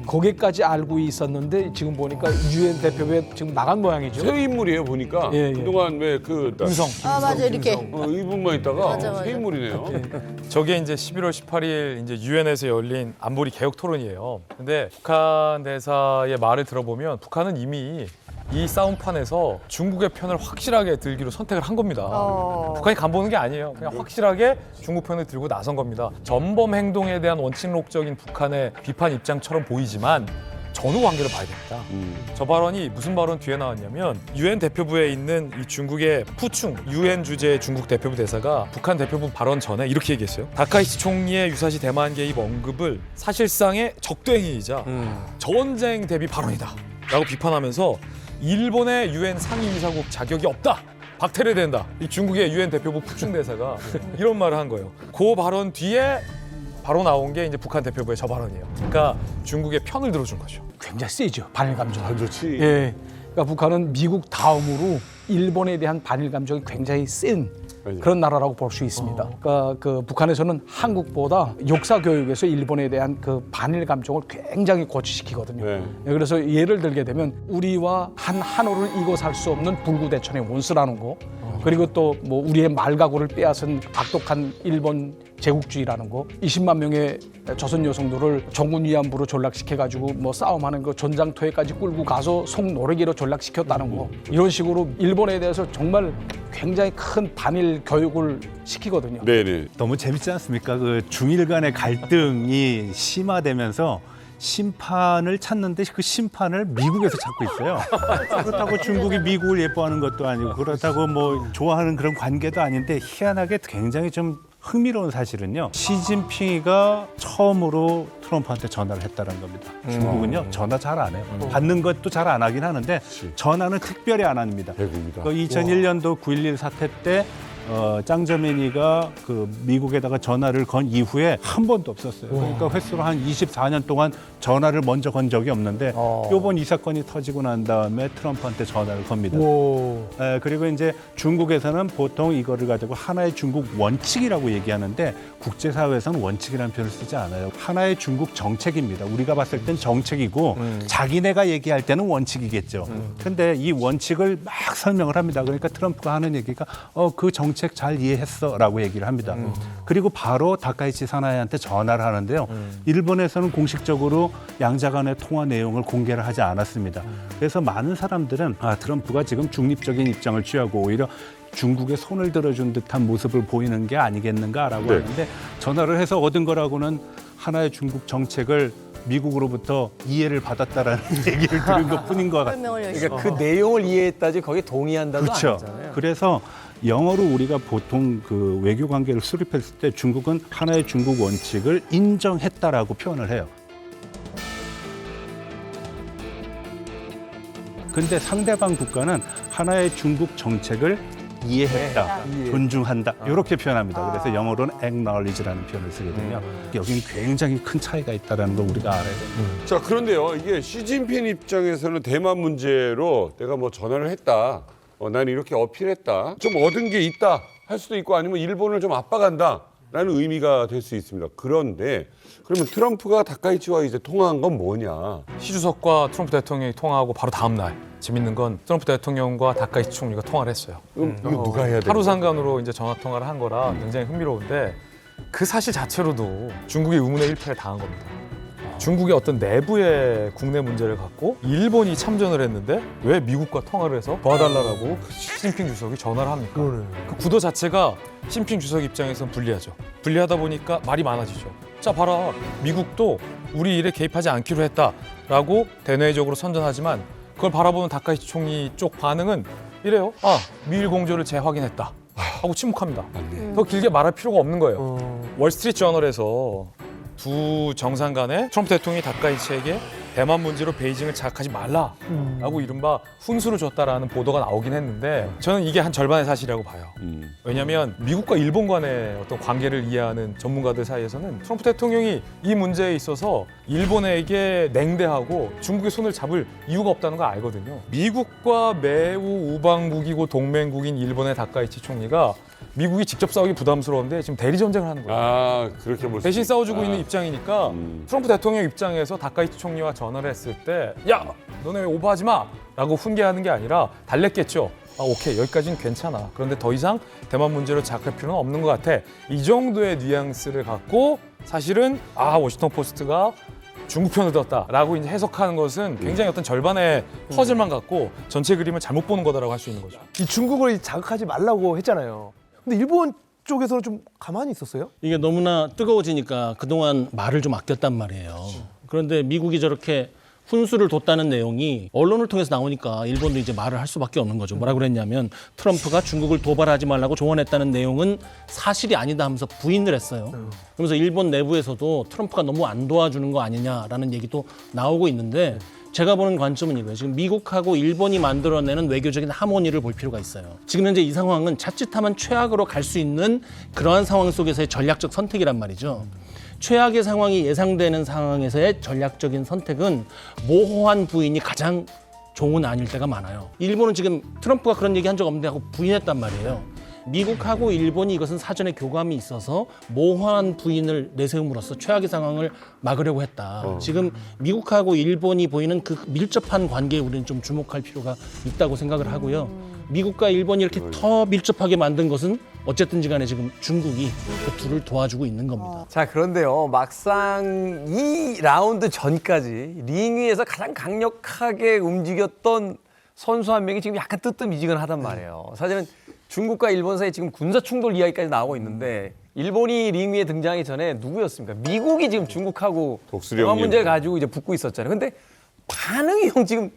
거기까지 알고 있었는데 지금 보니까 유엔 대표부에 지금 나간 모양이죠. 새 인물이에요 보니까. 예. 그동안 왜 그 김성. 아 맞아 이렇게. 이분만 있다가 맞아. 새 인물이네요. 저게 이제 11월 18일 이제 유엔에서 열린 안보리 개혁 토론이에요. 근데 북한 대사의 말을 들어보면 북한은 이미 이 싸움판에서 중국의 편을 확실하게 들기로 선택을 한 겁니다. 북한이 간보는 게 아니에요. 그냥 확실하게 중국 편을 들고 나선 겁니다. 전범 행동에 대한 원칙론적인 북한의 비판 입장처럼 보이지만 전후 관계를 봐야 됩니다. 저 발언이 무슨 발언 뒤에 나왔냐면 유엔 대표부에 있는 이 중국의 푸충 유엔 주재 중국 대표부 대사가 북한 대표부 발언 전에 이렇게 얘기했어요. 다카이치 총리의 유사시 대만 개입 언급을 사실상의 적대행위이자 전쟁 대비 발언이다 라고 비판하면서 일본의 유엔 상임이사국 자격이 없다. 박탈해야 된다. 이 중국의 유엔 대표부 푸충 대사가 이런 말을 한 거예요. 그 발언 뒤에 바로 나온 게 이제 북한 대표부의 저 발언이에요. 그러니까 중국의 편을 들어준 거죠. 굉장히 세죠. 반일 감정. 안 좋지. 예. 그러니까 북한은 미국 다음으로 일본에 대한 반일 감정이 굉장히 센 그런 나라라고 볼 수 있습니다. 그러니까 그 북한에서는 한국보다 역사 교육에서 일본에 대한 그 반일 감정을 굉장히 고취시키거든요. 네, 그래서 예를 들게 되면 우리와 한호를 이고 살 수 없는 불구대천의 원수라는 거, 그리고 또 뭐 우리의 말가구를 빼앗은 악독한 일본 제국주의라는 거, 20만 명의 조선 여성들을 정군 위안부로 전락시켜가지고 뭐 싸움하는 거 전장터에까지 끌고 가서 송노래기로 전락시켰다는 거, 이런 식으로 일본에 대해서 정말 굉장히 큰 반일 교육을 시키거든요. 네네. 너무 재밌지 않습니까? 그 중일 간의 갈등이 심화되면서 심판을 찾는데 그 심판을 미국에서 찾고 있어요. 그렇다고 중국이 미국을 예뻐하는 것도 아니고 그렇다고 뭐 좋아하는 그런 관계도 아닌데 희한하게 굉장히 좀 흥미로운 사실은요. 시진핑이가 처음으로 트럼프한테 전화를 했다는 겁니다. 중국은요 전화 잘 안 해요. 받는 것도 잘 안 하긴 하는데 전화는 특별히 안 합니다. 2001년도 9.11 사태 때 짱저맨이가 그 미국에다가 전화를 건 이후에 한 번도 없었어요. 그러니까 횟수로 한 24년 동안 전화를 먼저 건 적이 없는데 요번 이 사건이 터지고 난 다음에 트럼프한테 전화를 겁니다. 그리고 이제 중국에서는 보통 이거를 가지고 하나의 중국 원칙이라고 얘기하는데 국제사회에서는 원칙이라는 표현을 쓰지 않아요. 하나의 중국 정책입니다. 우리가 봤을 땐 정책이고 자기네가 얘기할 때는 원칙이겠죠. 근데 이 원칙을 막 설명을 합니다. 그러니까 트럼프가 하는 얘기가 그 정책 잘 이해했어라고 얘기를 합니다. 그리고 바로 다카이치 사나이한테 전화를 하는데요. 일본에서는 공식적으로 양자 간의 통화 내용을 공개를 하지 않았습니다. 그래서 많은 사람들은 트럼프가 지금 중립적인 입장을 취하고 오히려 중국에 손을 들어준 듯한 모습을 보이는 게 아니겠는가라고 하는데 전화를 해서 얻은 거라고는 하나의 중국 정책을 미국으로부터 이해를 받았다라는 얘기를 들은 것뿐인 것 같아요. 그러니까 그 내용을 이해했다지 거기에 동의한다도 그렇죠. 아니잖아요. 그래서 영어로 우리가 보통 그 외교 관계를 수립했을 때 중국은 하나의 중국 원칙을 인정했다라고 표현을 해요. 근데 상대방 국가는 하나의 중국 정책을 이해했다, 존중한다 이렇게 표현합니다. 그래서 영어로는 acknowledge라는 표현을 쓰거든요. 여기는 굉장히 큰 차이가 있다는 걸 우리가 알아야 됩니다. 자, 그런데요, 이게 시진핑 입장에서는 대만 문제로 내가 뭐 전화를 했다, 난 이렇게 어필했다, 좀 얻은 게 있다 할 수도 있고 아니면 일본을 좀 압박한다라는 의미가 될 수 있습니다. 그런데 그러면 트럼프가 다카이치와 이제 통화한 건 뭐냐? 시 주석과 트럼프 대통령이 통화하고 바로 다음 날 재밌는 건 트럼프 대통령과 다카이치 총리가 통화를 했어요. 이거 누가 해야 돼요? 하루 상간으로 이제 전화 통화를 한 거라 굉장히 흥미로운데 그 사실 자체로도 중국이 의문의 일패를 당한 겁니다. 중국의 어떤 내부의 국내 문제를 갖고 일본이 참전을 했는데 왜 미국과 통화를 해서 도와달라고 시진핑 주석이 전화를 합니까? 그 구도 자체가 시진핑 주석 입장에서는 불리하죠. 불리하다 보니까 말이 많아지죠. 자, 봐라. 미국도 우리 일에 개입하지 않기로 했다라고 대내적으로 선전하지만 그걸 바라보는 다카이치 총리 쪽 반응은 이래요. 미일 공조를 재확인했다 하고 침묵합니다. 더 길게 말할 필요가 없는 거예요. 월스트리트 저널에서 두 정상 간에 트럼프 대통령이 다카이치에게 대만 문제로 베이징을 자극하지 말라라고 이른바 훈수를 줬다라는 보도가 나오긴 했는데 저는 이게 한 절반의 사실이라고 봐요. 왜냐하면 미국과 일본 간의 어떤 관계를 이해하는 전문가들 사이에서는 트럼프 대통령이 이 문제에 있어서 일본에게 냉대하고 중국의 손을 잡을 이유가 없다는 걸 알거든요. 미국과 매우 우방국이고 동맹국인 일본의 다카이치 총리가 미국이 직접 싸우기 부담스러운데 지금 대리 전쟁을 하는 거예요. 그렇게 볼 수 대신 있다. 싸워주고 있는 입장이니까 트럼프 대통령 입장에서 다카이치 총리와 전화를 했을 때 야, 너네 왜 오버하지 마! 라고 훈계하는 게 아니라 달랬겠죠. 오케이, 여기까지는 괜찮아. 그런데 더 이상 대만 문제로 자극할 필요는 없는 것 같아. 이 정도의 뉘앙스를 갖고 사실은 워싱턴 포스트가 중국 편을 들었다라고 이제 해석하는 것은 굉장히 어떤 절반의 퍼즐만 갖고 전체 그림을 잘못 보는 거다라고 할 수 있는 거죠. 이 중국을 자극하지 말라고 했잖아요. 근데 일본 쪽에서는 좀 가만히 있었어요? 이게 너무나 뜨거워지니까 그동안 말을 좀 아꼈단 말이에요. 그런데 미국이 저렇게 훈수를 뒀다는 내용이 언론을 통해서 나오니까 일본도 이제 말을 할 수밖에 없는 거죠. 뭐라 그랬냐면 트럼프가 중국을 도발하지 말라고 조언했다는 내용은 사실이 아니다 하면서 부인을 했어요. 그러면서 일본 내부에서도 트럼프가 너무 안 도와주는 거 아니냐라는 얘기도 나오고 있는데 제가 보는 관점은 이거예요. 지금 미국하고 일본이 만들어내는 외교적인 하모니를 볼 필요가 있어요. 지금 현재 이 상황은 자칫하면 최악으로 갈 수 있는 그러한 상황 속에서의 전략적 선택이란 말이죠. 최악의 상황이 예상되는 상황에서의 전략적인 선택은 모호한 부인이 가장 좋은 아닐 때가 많아요. 일본은 지금 트럼프가 그런 얘기 한 적 없는데 하고 부인했단 말이에요. 미국하고 일본이 이것은 사전에 교감이 있어서 모호한 부인을 내세움으로써 최악의 상황을 막으려고 했다. 지금 미국하고 일본이 보이는 그 밀접한 관계에 우리는 좀 주목할 필요가 있다고 생각을 하고요. 미국과 일본이 이렇게 더 밀접하게 만든 것은 어쨌든지 간에 지금 중국이 그 둘을 도와주고 있는 겁니다. 자, 그런데요. 막상 이 라운드 전까지 링 위에서 가장 강력하게 움직였던 선수 한 명이 지금 약간 뜨뜻미지근하단 말이에요. 사실은 중국과 일본 사이 지금 군사 충돌 이야기까지 나오고 있는데 일본이 링 위에 등장하기 전에 누구였습니까? 미국이 지금 중국하고 대만 문제를 가지고 이제 붙고 있었잖아요. 근데 반응이 형 지금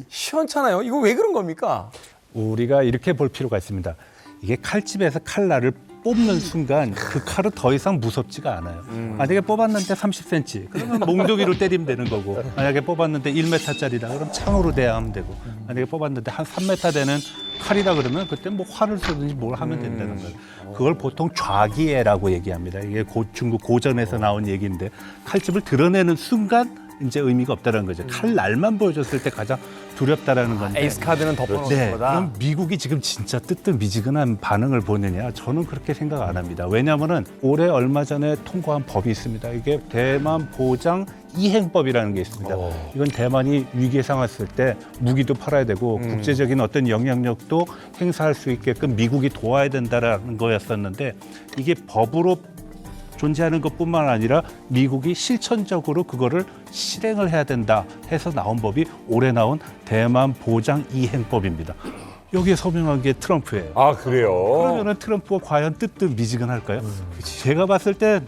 시원찮아요. 이거 왜 그런 겁니까? 우리가 이렇게 볼 필요가 있습니다. 이게 칼집에서 칼날을 뽑는 순간 그 칼은 더 이상 무섭지가 않아요. 만약에 뽑았는데 30cm, 그러면 몽둥이로 때리면 되는 거고, 만약에 뽑았는데 1m짜리다, 그럼 창으로 대하면 되고, 만약에 뽑았는데 한 3m 되는 칼이다 그러면 그때 뭐 활을 쏘든지 뭘 하면 된다는 거예요. 그걸 보통 좌기애라고 얘기합니다. 이게 중국 고전에서 나온 얘기인데 칼집을 드러내는 순간 이제 의미가 없다는 거죠. 칼 날만 보여줬을 때 가장 두렵다라는 건데. 에이스 카드는 덮어놓는 네, 거다. 그럼 미국이 지금 진짜 뜨뜻미지근한 반응을 보느냐? 저는 그렇게 생각 안 합니다. 왜냐하면은 올해 얼마 전에 통과한 법이 있습니다. 이게 대만 보장 이행법이라는 게 있습니다. 이건 대만이 위기에 상했을 때 무기도 팔아야 되고 국제적인 어떤 영향력도 행사할 수 있게끔 미국이 도와야 된다라는 거였었는데 이게 법으로 존재하는 것뿐만 아니라 미국이 실천적으로 그거를 실행을 해야 된다 해서 나온 법이 올해 나온 대만 보장 이행법입니다. 여기에 서명한 게 트럼프예요. 아, 그래요? 그러면은 트럼프가 과연 뜨뜻미지근할까요? 제가 봤을 때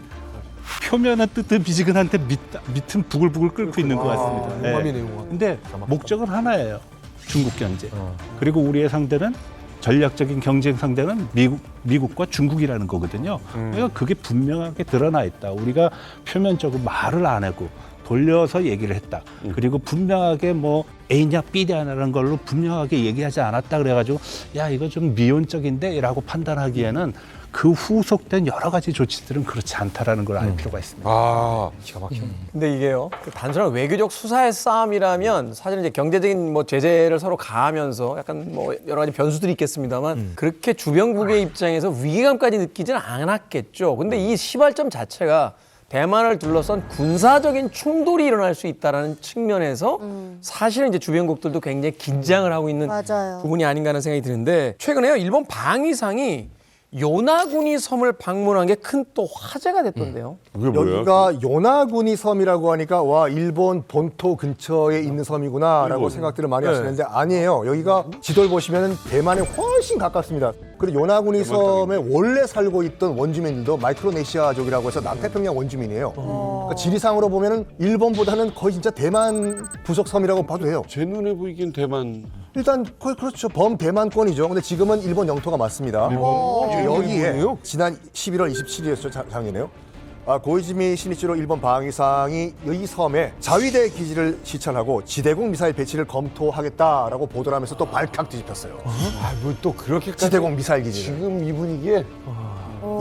표면은 뜨뜻미지근한데 밑은 부글부글 끓고 있는 것 같습니다. 용감이네요, 용감. 근데 목적은 하나예요. 중국 경제. 그리고 우리의 상대는 전략적인 경쟁 상대는 미국과 중국이라는 거거든요. 그러니까 그게 분명하게 드러나 있다. 우리가 표면적으로 말을 안 하고 돌려서 얘기를 했다. 그리고 분명하게 뭐 A냐 B냐라는 걸로 분명하게 얘기하지 않았다. 그래가지고 야 이거 좀 미온적인데 라고 판단하기에는 그 후속된 여러 가지 조치들은 그렇지 않다라는 걸 알 필요가 있습니다. 아, 기가 막히네. 근데 이게요, 단순한 외교적 수사의 싸움이라면 사실 이제 경제적인 뭐 제재를 서로 가하면서 약간 뭐 여러 가지 변수들이 있겠습니다만 그렇게 주변국의 입장에서 위기감까지 느끼지는 않았겠죠. 근데 이 시발점 자체가 대만을 둘러싼 군사적인 충돌이 일어날 수 있다는 측면에서 사실은 이제 주변국들도 굉장히 긴장을 하고 있는 맞아요. 부분이 아닌가 하는 생각이 드는데 최근에요, 일본 방위상이 요나구니 섬을 방문한 게 큰 또 화제가 됐던데요. 여기가 요나구니 섬이라고 하니까 와 일본 본토 근처에 있는 섬이구나라고 생각들을 많이 하시는데 아니에요. 여기가 지도를 보시면 대만에 훨씬 가깝습니다. 그리고 요나구니 섬에 원래 살고 있던 원주민들도 마이크로네시아족이라고 해서 남태평양 원주민이에요. 그러니까 지리상으로 보면은 일본보다는 거의 진짜 대만 부속 섬이라고 봐도 돼요. 제 눈에 보이긴 대만. 일단 거의 그렇죠. 범대만권이죠. 근데 지금은 일본 영토가 맞습니다. 여기에 지난 11월 27일이었죠. 작년에요. 고이즈미 시니치로 일본 방위상이 이 섬에 자위대 기지를 시찰하고 지대공 미사일 배치를 검토하겠다라고 보도를 하면서 또 발칵 뒤집혔어요. 뭐 또 그렇게까지 지대공 미사일 기지. 지금 이 분위기에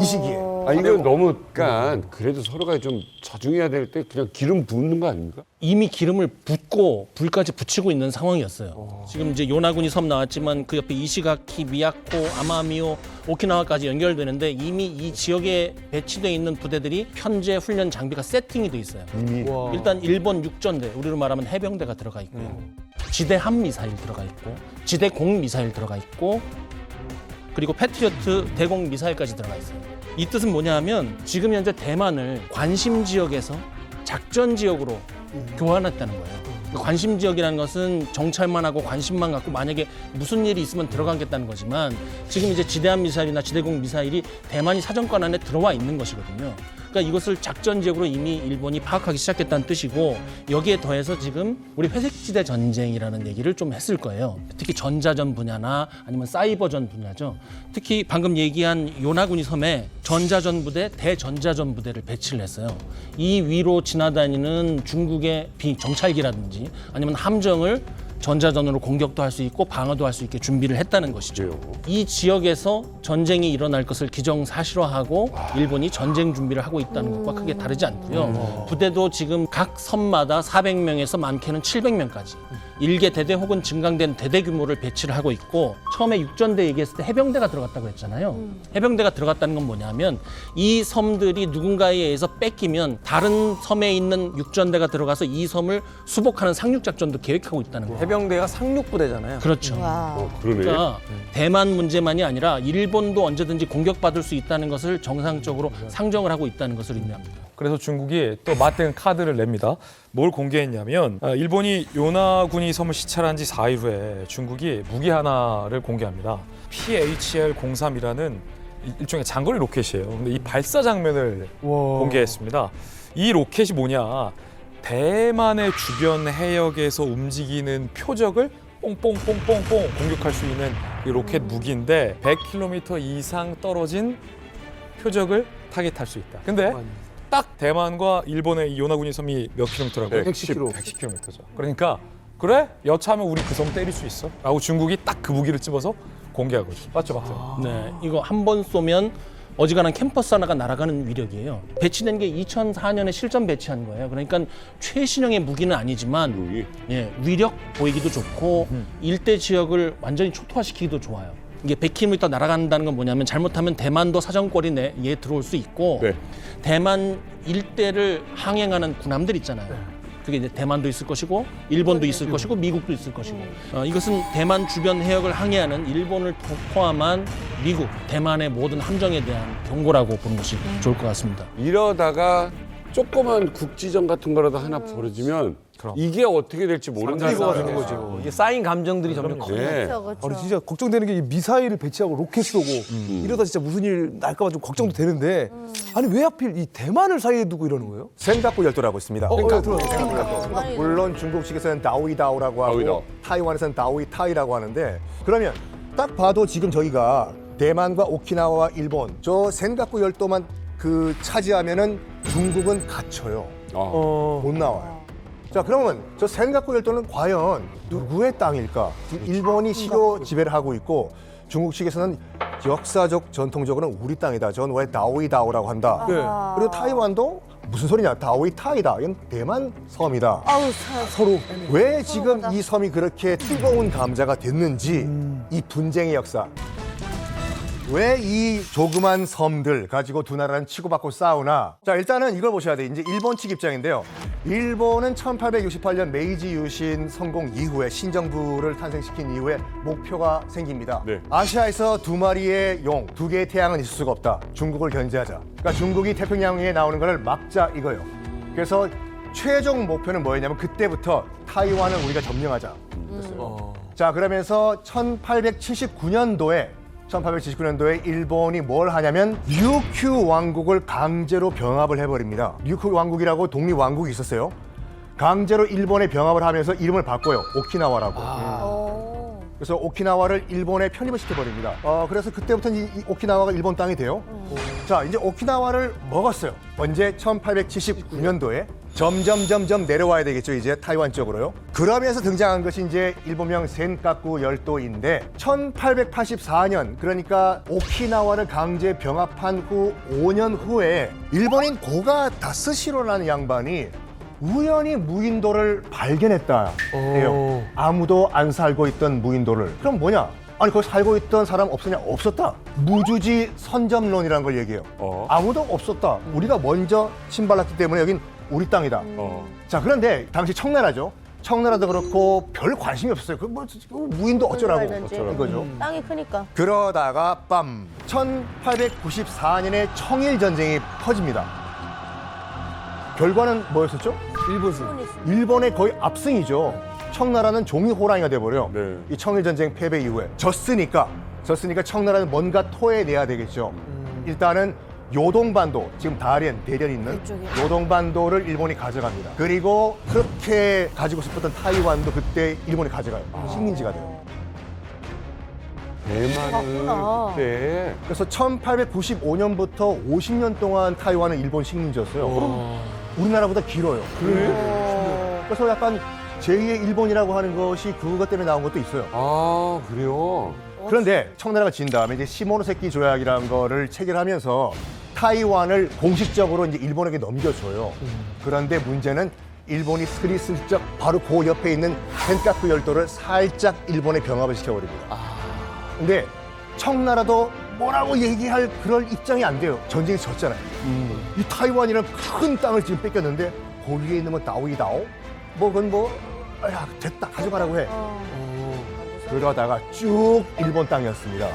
이 시기에. 이거 너무 그러니까 그래도 서로가 좀 자중해야 될 때 그냥 기름 붓는 거 아닙니까? 이미 기름을 붓고 불까지 붙이고 있는 상황이었어요. 지금 이제 요나구니 섬 나왔지만 그 옆에 이시가키, 미야코, 아마미오, 오키나와까지 연결되는데 이미 이 지역에 배치되어 있는 부대들이 현재 훈련 장비가 세팅이 돼 있어요. 일단 일본 육전대, 우리로 말하면 해병대가 들어가 있고요. 지대 함 미사일 들어가 있고, 지대 공 미사일 들어가 있고, 그리고 패트리어트 대공 미사일까지 들어가 있어요. 이 뜻은 뭐냐면 지금 현재 대만을 관심 지역에서 작전 지역으로 교환했다는 거예요. 관심 지역이라는 것은 정찰만 하고 관심만 갖고 만약에 무슨 일이 있으면 들어가겠다는 거지만 지금 이제 지대함 미사일이나 지대공 미사일이 대만이 사정권 안에 들어와 있는 것이거든요. 그러니까 이것을 작전 지역으로 이미 일본이 파악하기 시작했다는 뜻이고 여기에 더해서 지금 우리 회색지대 전쟁이라는 얘기를 좀 했을 거예요. 특히 전자전 분야나 아니면 사이버전 분야죠. 특히 방금 얘기한 요나구니 섬에 전자전 부대, 대전자전 부대를 배치를 했어요. 이 위로 지나다니는 중국의 비정찰기라든지 아니면 함정을 전자전으로 공격도 할 수 있고 방어도 할 수 있게 준비를 했다는 것이죠. 이 지역에서 전쟁이 일어날 것을 기정사실화하고 일본이 전쟁 준비를 하고 있다는 것과 크게 다르지 않고요. 부대도 지금 각 섬마다 400명에서 많게는 700명까지 일개 대대 혹은 증강된 대대 규모를 배치를 하고 있고 처음에 육전대 얘기했을 때 해병대가 들어갔다고 했잖아요. 해병대가 들어갔다는 건 뭐냐면 이 섬들이 누군가에 의해서 뺏기면 다른 섬에 있는 육전대가 들어가서 이 섬을 수복하는 상륙작전도 계획하고 있다는 거예요. 해병대가 상륙부대잖아요. 그렇죠. 그러네. 그러니까 대만 문제만이 아니라 일본도 언제든지 공격받을 수 있다는 것을 정상적으로 상정을 하고 있다는 것을 의미합니다. 그래서 중국이 또 맞대응 카드를 냅니다. 뭘 공개했냐면 일본이 요나구니 섬을 시찰한 지 4일 후에 중국이 무기 하나를 공개합니다. PHL-03이라는 일종의 장거리 로켓이에요. 근데 이 발사 장면을 공개했습니다. 이 로켓이 뭐냐? 대만의 주변 해역에서 움직이는 표적을 뽕뽕뽕뽕뽕 공격할 수 있는 이 로켓 무기인데 100km 이상 떨어진 표적을 타겟할 수 있다. 근데 딱 대만과 일본의 이 요나구니 섬이 몇 킬로미터라고요? 110km죠. 그러니까 그래? 여차하면 우리 그 섬 때릴 수 있어. 라고 중국이 딱 그 무기를 집어서 공개한 거죠. 맞죠? 네, 이거 한 번 쏘면 어지간한 캠퍼스 하나가 날아가는 위력이에요. 배치된 게 2004년에 실전 배치한 거예요. 그러니까 최신형의 무기는 아니지만 예, 위력 보이기도 좋고 일대 지역을 완전히 초토화시키기도 좋아요. 이게 100km 날아간다는 건 뭐냐면 잘못하면 대만도 사정거리 내에 들어올 수 있고 대만 일대를 항행하는 군함들 있잖아요. 그게 이제 대만도 있을 것이고 일본도 있을 것이고 미국도 있을 것이고 이것은 대만 주변 해역을 항해하는 일본을 포함한 미국, 대만의 모든 함정에 대한 경고라고 보는 것이 좋을 것 같습니다. 이러다가 조그만 국지전 같은 거라도 하나 벌어지면 이게 어떻게 될지 모른다는 되는 거죠. 이게 쌓인 감정들이 점점 커요. 아니, 진짜 걱정되는 게 이 미사일을 배치하고 로켓 쏘고 이러다 진짜 무슨 일 날까 봐 좀 걱정도 되는데 아니 왜 하필 이 대만을 사이에 두고 이러는 거예요? 센가쿠 열도라고 있습니다. 들어봤어요. 센가쿠 열도. 물론 중국 측에서는 다오이다오라고 하고 타이완에서는 다오이타이라고 하는데 그러면 딱 봐도 지금 저희가 대만과 오키나와와 일본 저 센가쿠 열도만 그 차지하면은 중국은 갇혀요. 못 나와요. 자 그러면 저 센가쿠 열도는 과연 누구의 땅일까? 지금 일본이 시효 지배를 하고 있고 중국 측에서는 역사적 전통적으로는 우리 땅이다. 저는 왜 다오이다오라고 한다. 그리고 타이완도 무슨 소리냐? 다오이타이다. 이건 대만 섬이다. 서로 왜 지금 이 섬이 그렇게 뜨거운 감자가 됐는지 이 분쟁의 역사. 왜 이 조그만 섬들 가지고 두 나라는 치고받고 싸우나? 자, 일단은 이걸 보셔야 돼. 이제 일본 측 입장인데요. 일본은 1868년 메이지 유신 성공 이후에 신정부를 탄생시킨 이후에 목표가 생깁니다. 아시아에서 두 마리의 용, 두 개의 태양은 있을 수가 없다. 중국을 견제하자. 그러니까 중국이 태평양에 나오는 것을 막자 이거예요. 그래서 최종 목표는 뭐였냐면 그때부터 타이완을 우리가 점령하자. 자, 그러면서 1879년도에 일본이 뭘 하냐면 류큐 왕국을 강제로 병합을 해버립니다. 류큐 왕국이라고 독립왕국이 있었어요. 강제로 일본에 병합을 하면서 이름을 바꿔요. 오키나와라고. 그래서 오키나와를 일본에 편입을 시켜버립니다. 그래서 그때부터는 이 오키나와가 일본 땅이 돼요. 자, 이제 오키나와를 먹었어요. 언제? 1879년도에. 점점 내려와야 되겠죠, 이제 타이완 쪽으로요. 그러면서 등장한 것이 이제 일본명 센가쿠 열도인데 1884년 그러니까 오키나와를 강제 병합한 후 5년 후에 일본인 고가 다스시로라는 양반이 우연히 무인도를 발견했다 해요. 아무도 안 살고 있던 무인도를. 그럼 뭐냐? 아니 거기 살고 있던 사람 없었냐? 없었다. 무주지 선점론이라는 걸 얘기해요. 아무도 없었다. 우리가 먼저 침발랐기 때문에 여긴 우리 땅이다. 자, 그런데 당시 청나라죠. 청나라도 그렇고 별 관심이 없었어요. 그 뭐 무인도 어쩌라고 이거죠. 땅이 크니까. 그러다가 1894년에 청일 전쟁이 퍼집니다. 결과는 뭐였었죠? 일본의 거의 압승이죠. 청나라는 종이 호랑이가 돼버려. 이 청일 전쟁 패배 이후에 졌으니까 청나라는 뭔가 토해내야 되겠죠. 일단은 요동반도, 지금 대련 있는 요동반도를 일본이 가져갑니다. 그리고 그렇게 가지고 싶었던 타이완도 그때 일본이 가져가요. 식민지가 돼요. 대만은 그때. 그래서 1895년부터 50년 동안 타이완은 일본 식민지였어요. 그럼 우리나라보다 길어요. 그래서 약간 제2의 일본이라고 하는 것이 그것 때문에 나온 것도 있어요. 아, 그래요? 그런데 청나라가 진 다음에 이제 시모노세키 조약이라는 거를 체결하면서 타이완을 공식적으로 이제 일본에게 넘겨줘요. 그런데 문제는 일본이 스리슬쩍 바로 그 옆에 있는 센가쿠 열도를 살짝 일본에 병합을 시켜버립니다. 근데 청나라도 뭐라고 얘기할 그럴 입장이 안 돼요. 전쟁이 졌잖아요. 이 타이완이라는 큰 땅을 지금 뺏겼는데 거기에 있는 건 다오이다오? 야, 됐다, 가져가라고 해. 그러다가 쭉 일본 땅이었습니다.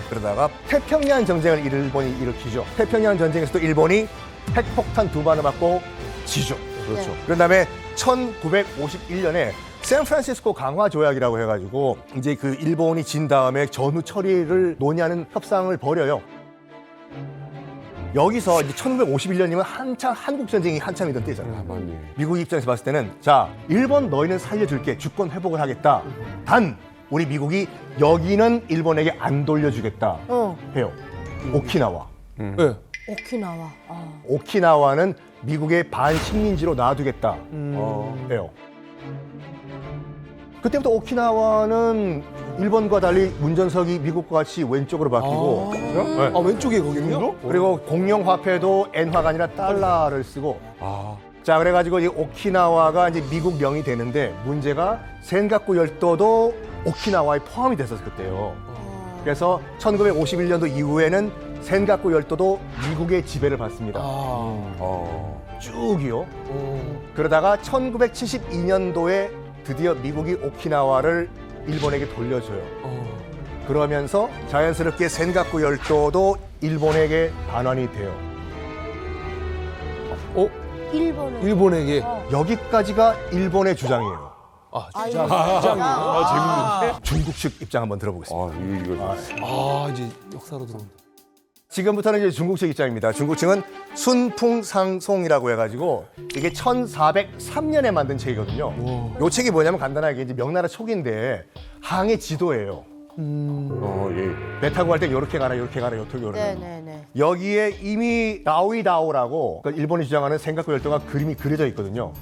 그러다가 태평양 전쟁을 일본이 일으키죠. 태평양 전쟁에서도 일본이 핵폭탄 2발을 맞고 지죠. 그렇죠. 그런 다음에 1951년에 샌프란시스코 강화 조약이라고 해가지고 이제 그 일본이 진 다음에 전후 처리를 논의하는 협상을 벌여요. 여기서 이제 1951년이면 한참 한국 전쟁이 한참이던 때잖아요. 미국 입장에서 봤을 때는 자, 일본 너희는 살려줄게. 주권 회복을 하겠다. 단 우리 미국이 여기는 일본에게 안 돌려주겠다 해요. 오키나와. 네. 오키나와. 오키나와는 미국의 반식민지로 놔두겠다. 해요. 그때부터 오키나와는 일본과 달리 운전석이 미국과 같이 왼쪽으로 바뀌고 네. 왼쪽에 거기는요? 그리고 공용 화폐도 엔화가 아니라 달러를 쓰고 자 그래가지고 이 오키나와가 이제 미국 명이 되는데 문제가 센가쿠 열도도 오키나와에 포함이 됐었을 그때요. 그래서 1951년도 이후에는 센가쿠 열도도 미국의 지배를 받습니다. 쭉이요. 그러다가 1972년도에 드디어 미국이 오키나와를 일본에게 돌려줘요. 그러면서 자연스럽게 센가쿠 열도도 일본에게 반환이 돼요. 일본에게. 여기까지가 일본의 주장이에요. 재밌는데? 중국 측 입장 한번 들어보겠습니다. 이제 역사로 들어온다. 지금부터는 이제 중국 측 입장입니다. 중국 측은 순풍상송이라고 해가지고 이게 1403년에 만든 책이거든요. 요 책이 뭐냐면 간단하게 이제 명나라 초기인데 항해 지도예요. 배 타고 갈 때 이렇게 가라, 이렇게 가라, 이렇게 가라. 네네네. 여기에 이미 나오이다오라고 그러니까 일본이 주장하는 센가쿠 열도가 그림이 그려져 있거든요.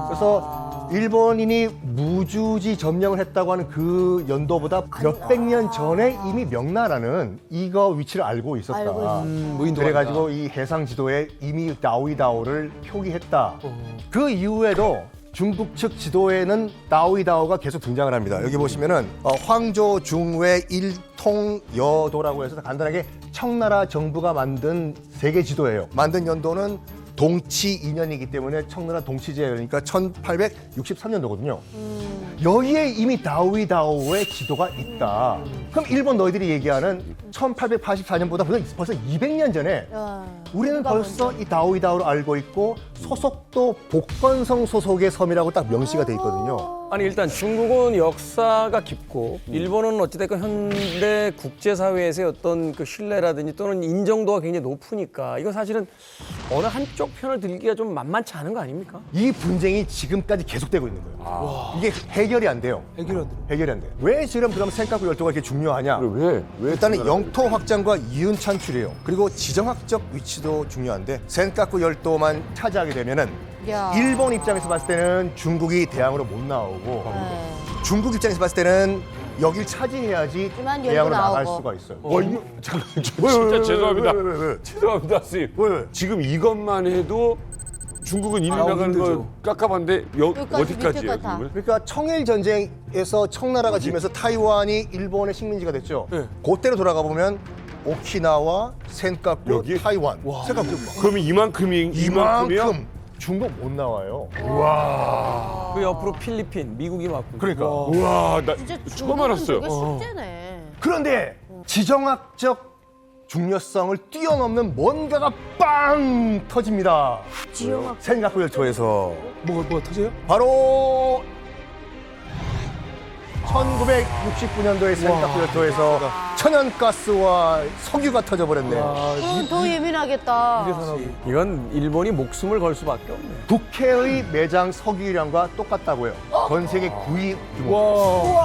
그래서 일본인이 무주지 점령을 했다고 하는 그 연도보다 몇백 년 전에 이미 명나라는 이거 위치를 알고 있었다. 그래가지고 이 해상 지도에 이미 나오이다오를 표기했다. 그 이후에도 중국 측 지도에는 나오이다오가 계속 등장을 합니다. 여기 보시면은 황조 중외 일통여도라고 해서 간단하게 청나라 정부가 만든 세계 지도예요. 만든 연도는 동치 2년이기 때문에 청나라 동치제니까 1863년도거든요. 여기에 이미 나오이다오의 지도가 있다. 그럼 일본 너희들이 얘기하는 1884년보다 벌써 200년 전에 우리는 벌써 이 나오이다오를 알고 있고 소속도 복건성 소속의 섬이라고 딱 명시가 돼 있거든요. 아니 일단 중국은 역사가 깊고 일본은 어찌됐건 현대 국제사회에서의 어떤 그 신뢰라든지 또는 인정도가 굉장히 높으니까 이건 사실은 어느 한쪽 편을 들기가 좀 만만치 않은 거 아닙니까? 이 분쟁이 지금까지 계속되고 있는 거예요. 이게 해결이 안 돼요. 해결이 안 돼요. 왜 지금 그러면 센가쿠 열도가 이렇게 중요하냐? 왜 일단은 영토 확장과 이윤 찬출이에요. 그리고 지정학적 위치도 중요한데 센가쿠 열도만 차지하게 되면은 일본 입장에서 봤을 때는 중국이 대항으로 못 나오고 중국 입장에서 봤을 때는 여길 차지해야지 대항으로 나갈 수가 있어요. 잠깐만, 진짜 죄송합니다. 죄송합니다, 선생님. 지금 이것만 해도 중국은 이미 나가는 거 깝깝한데 어디까지예요? 그러니까 청일 전쟁에서 청나라가 지면서 타이완이 일본의 식민지가 됐죠. 그때로 돌아가 보면 오키나와, 센가쿠, 타이완. 센가쿠. 그러면 이만큼이요? 중국 못 나와요. 와. 그 옆으로 필리핀, 미국이 맞고. 그러니까. 우와, 나 처음 알았어요. 되게 숙제네. 그런데 지정학적 중요성을 뛰어넘는 뭔가가 빵 터집니다. 센가쿠 열도에서 뭐가 터져요? 바로 1969년도에 센가쿠 열도에서 천연가스와 석유가 터져버렸네. 더 예민하겠다. 이건 일본이 목숨을 걸 수밖에 없네. 북해의 매장 석유량과 똑같다고요. 전 세계 9위 규모.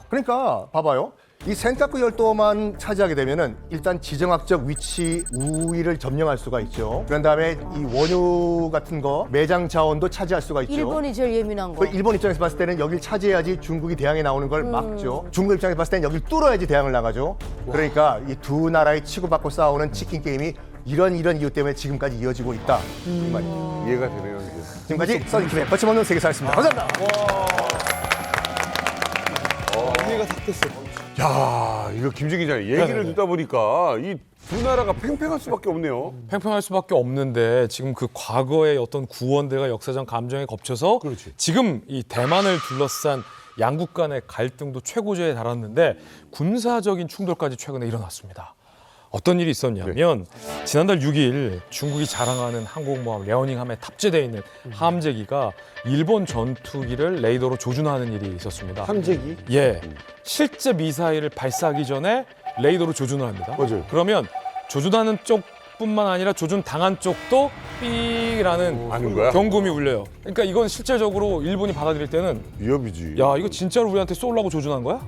그러니까 봐봐요. 이 센가쿠 열도만 차지하게 되면은 일단 지정학적 위치 우위를 점령할 수가 있죠. 그런 다음에 이 원유 같은 거 매장 자원도 차지할 수가 있죠. 일본이 제일 예민한 거. 일본 입장에서 봤을 때는 여길 차지해야지 중국이 대항에 나오는 걸 막죠. 중국 입장에서 봤을 때는 여길 뚫어야지 대항을 나가죠. 그러니까 이 두 나라의 치고받고 싸우는 치킨 게임이 이런 이유 때문에 지금까지 이어지고 있다. 이 말이에요. 이해가 되네요. 이제. 지금까지 써니팀의 거침없는 세계사였습니다. 감사합니다. 이해가 다 됐어. 야, 이거 김준 기자님 얘기를 듣다 보니까 이 두 나라가 팽팽할 수밖에 없네요. 팽팽할 수밖에 없는데 지금 그 과거의 어떤 구원대가 역사적 감정에 겹쳐서 지금 이 대만을 둘러싼 양국 간의 갈등도 최고조에 달았는데 군사적인 충돌까지 최근에 일어났습니다. 어떤 일이 있었냐면 지난달 6일 중국이 자랑하는 항공모함 레어닝함에 탑재되어 있는 함재기가 일본 전투기를 레이더로 조준하는 일이 있었습니다. 함재기? 예, 실제 미사일을 발사하기 전에 레이더로 조준을 합니다. 맞아요. 그러면 조준하는 쪽뿐만 아니라 조준 당한 쪽도 삐라는 아는 거야? 경고음이 울려요. 그러니까 이건 실제적으로 일본이 받아들일 때는 위협이지. 야, 이거 진짜로 우리한테 쏘려고 조준한 거야?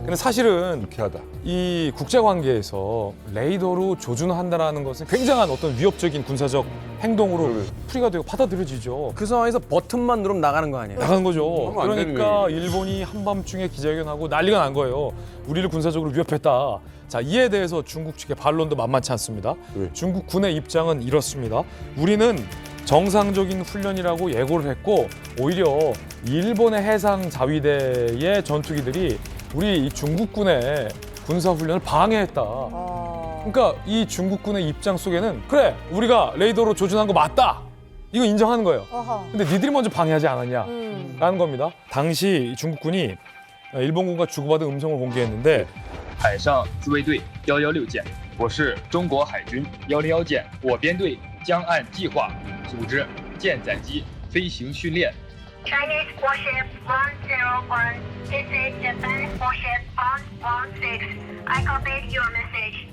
근데 사실은 유쾌하다. 이 국제 관계에서 레이더로 조준한다라는 것은 굉장한 어떤 위협적인 군사적 행동으로 풀이가 되고 받아들여지죠. 그 상황에서 버튼만 누르면 나가는 거 아니에요? 나가는 거죠. 그러면 안 되는 그러니까 거예요. 일본이 한밤중에 기자회견하고 난리가 난 거예요. 우리를 군사적으로 위협했다. 자, 이에 대해서 중국 측의 반론도 만만치 않습니다. 중국 군의 입장은 이렇습니다. 우리는 정상적인 훈련이라고 예고를 했고 오히려 일본의 해상 자위대의 전투기들이 우리 이 중국군의 군사 훈련을 방해했다. 그러니까 이 중국군의 입장 속에는 그래 우리가 레이더로 조준한 거 맞다. 이거 인정하는 거예요. 근데 니들이 먼저 방해하지 않았냐라는 겁니다. 당시 중국군이 일본군과 주고받은 음성을 공개했는데 海上自卫队116舰，我是中国海军101舰，我编队将按计划组织舰载机飞行训练。 Chinese warship 101. This is Japan warship 116. I copied your message.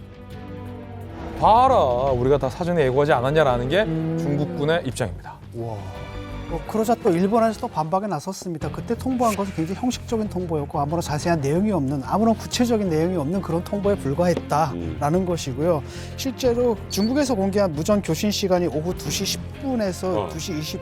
봐라 우리가 다 사전에 예고하지 않았냐라는 게 중국군의 입장입니다. 그러자 또 일본에서 또 반박에 나섰습니다. 그때 통보한 것은 굉장히 형식적인 통보였고 아무런 자세한 내용이 없는 아무런 구체적인 내용이 없는 그런 통보에 불과했다라는 것이고요. 실제로 중국에서 공개한 무전 교신 시간이 오후 2시 10분에서 2시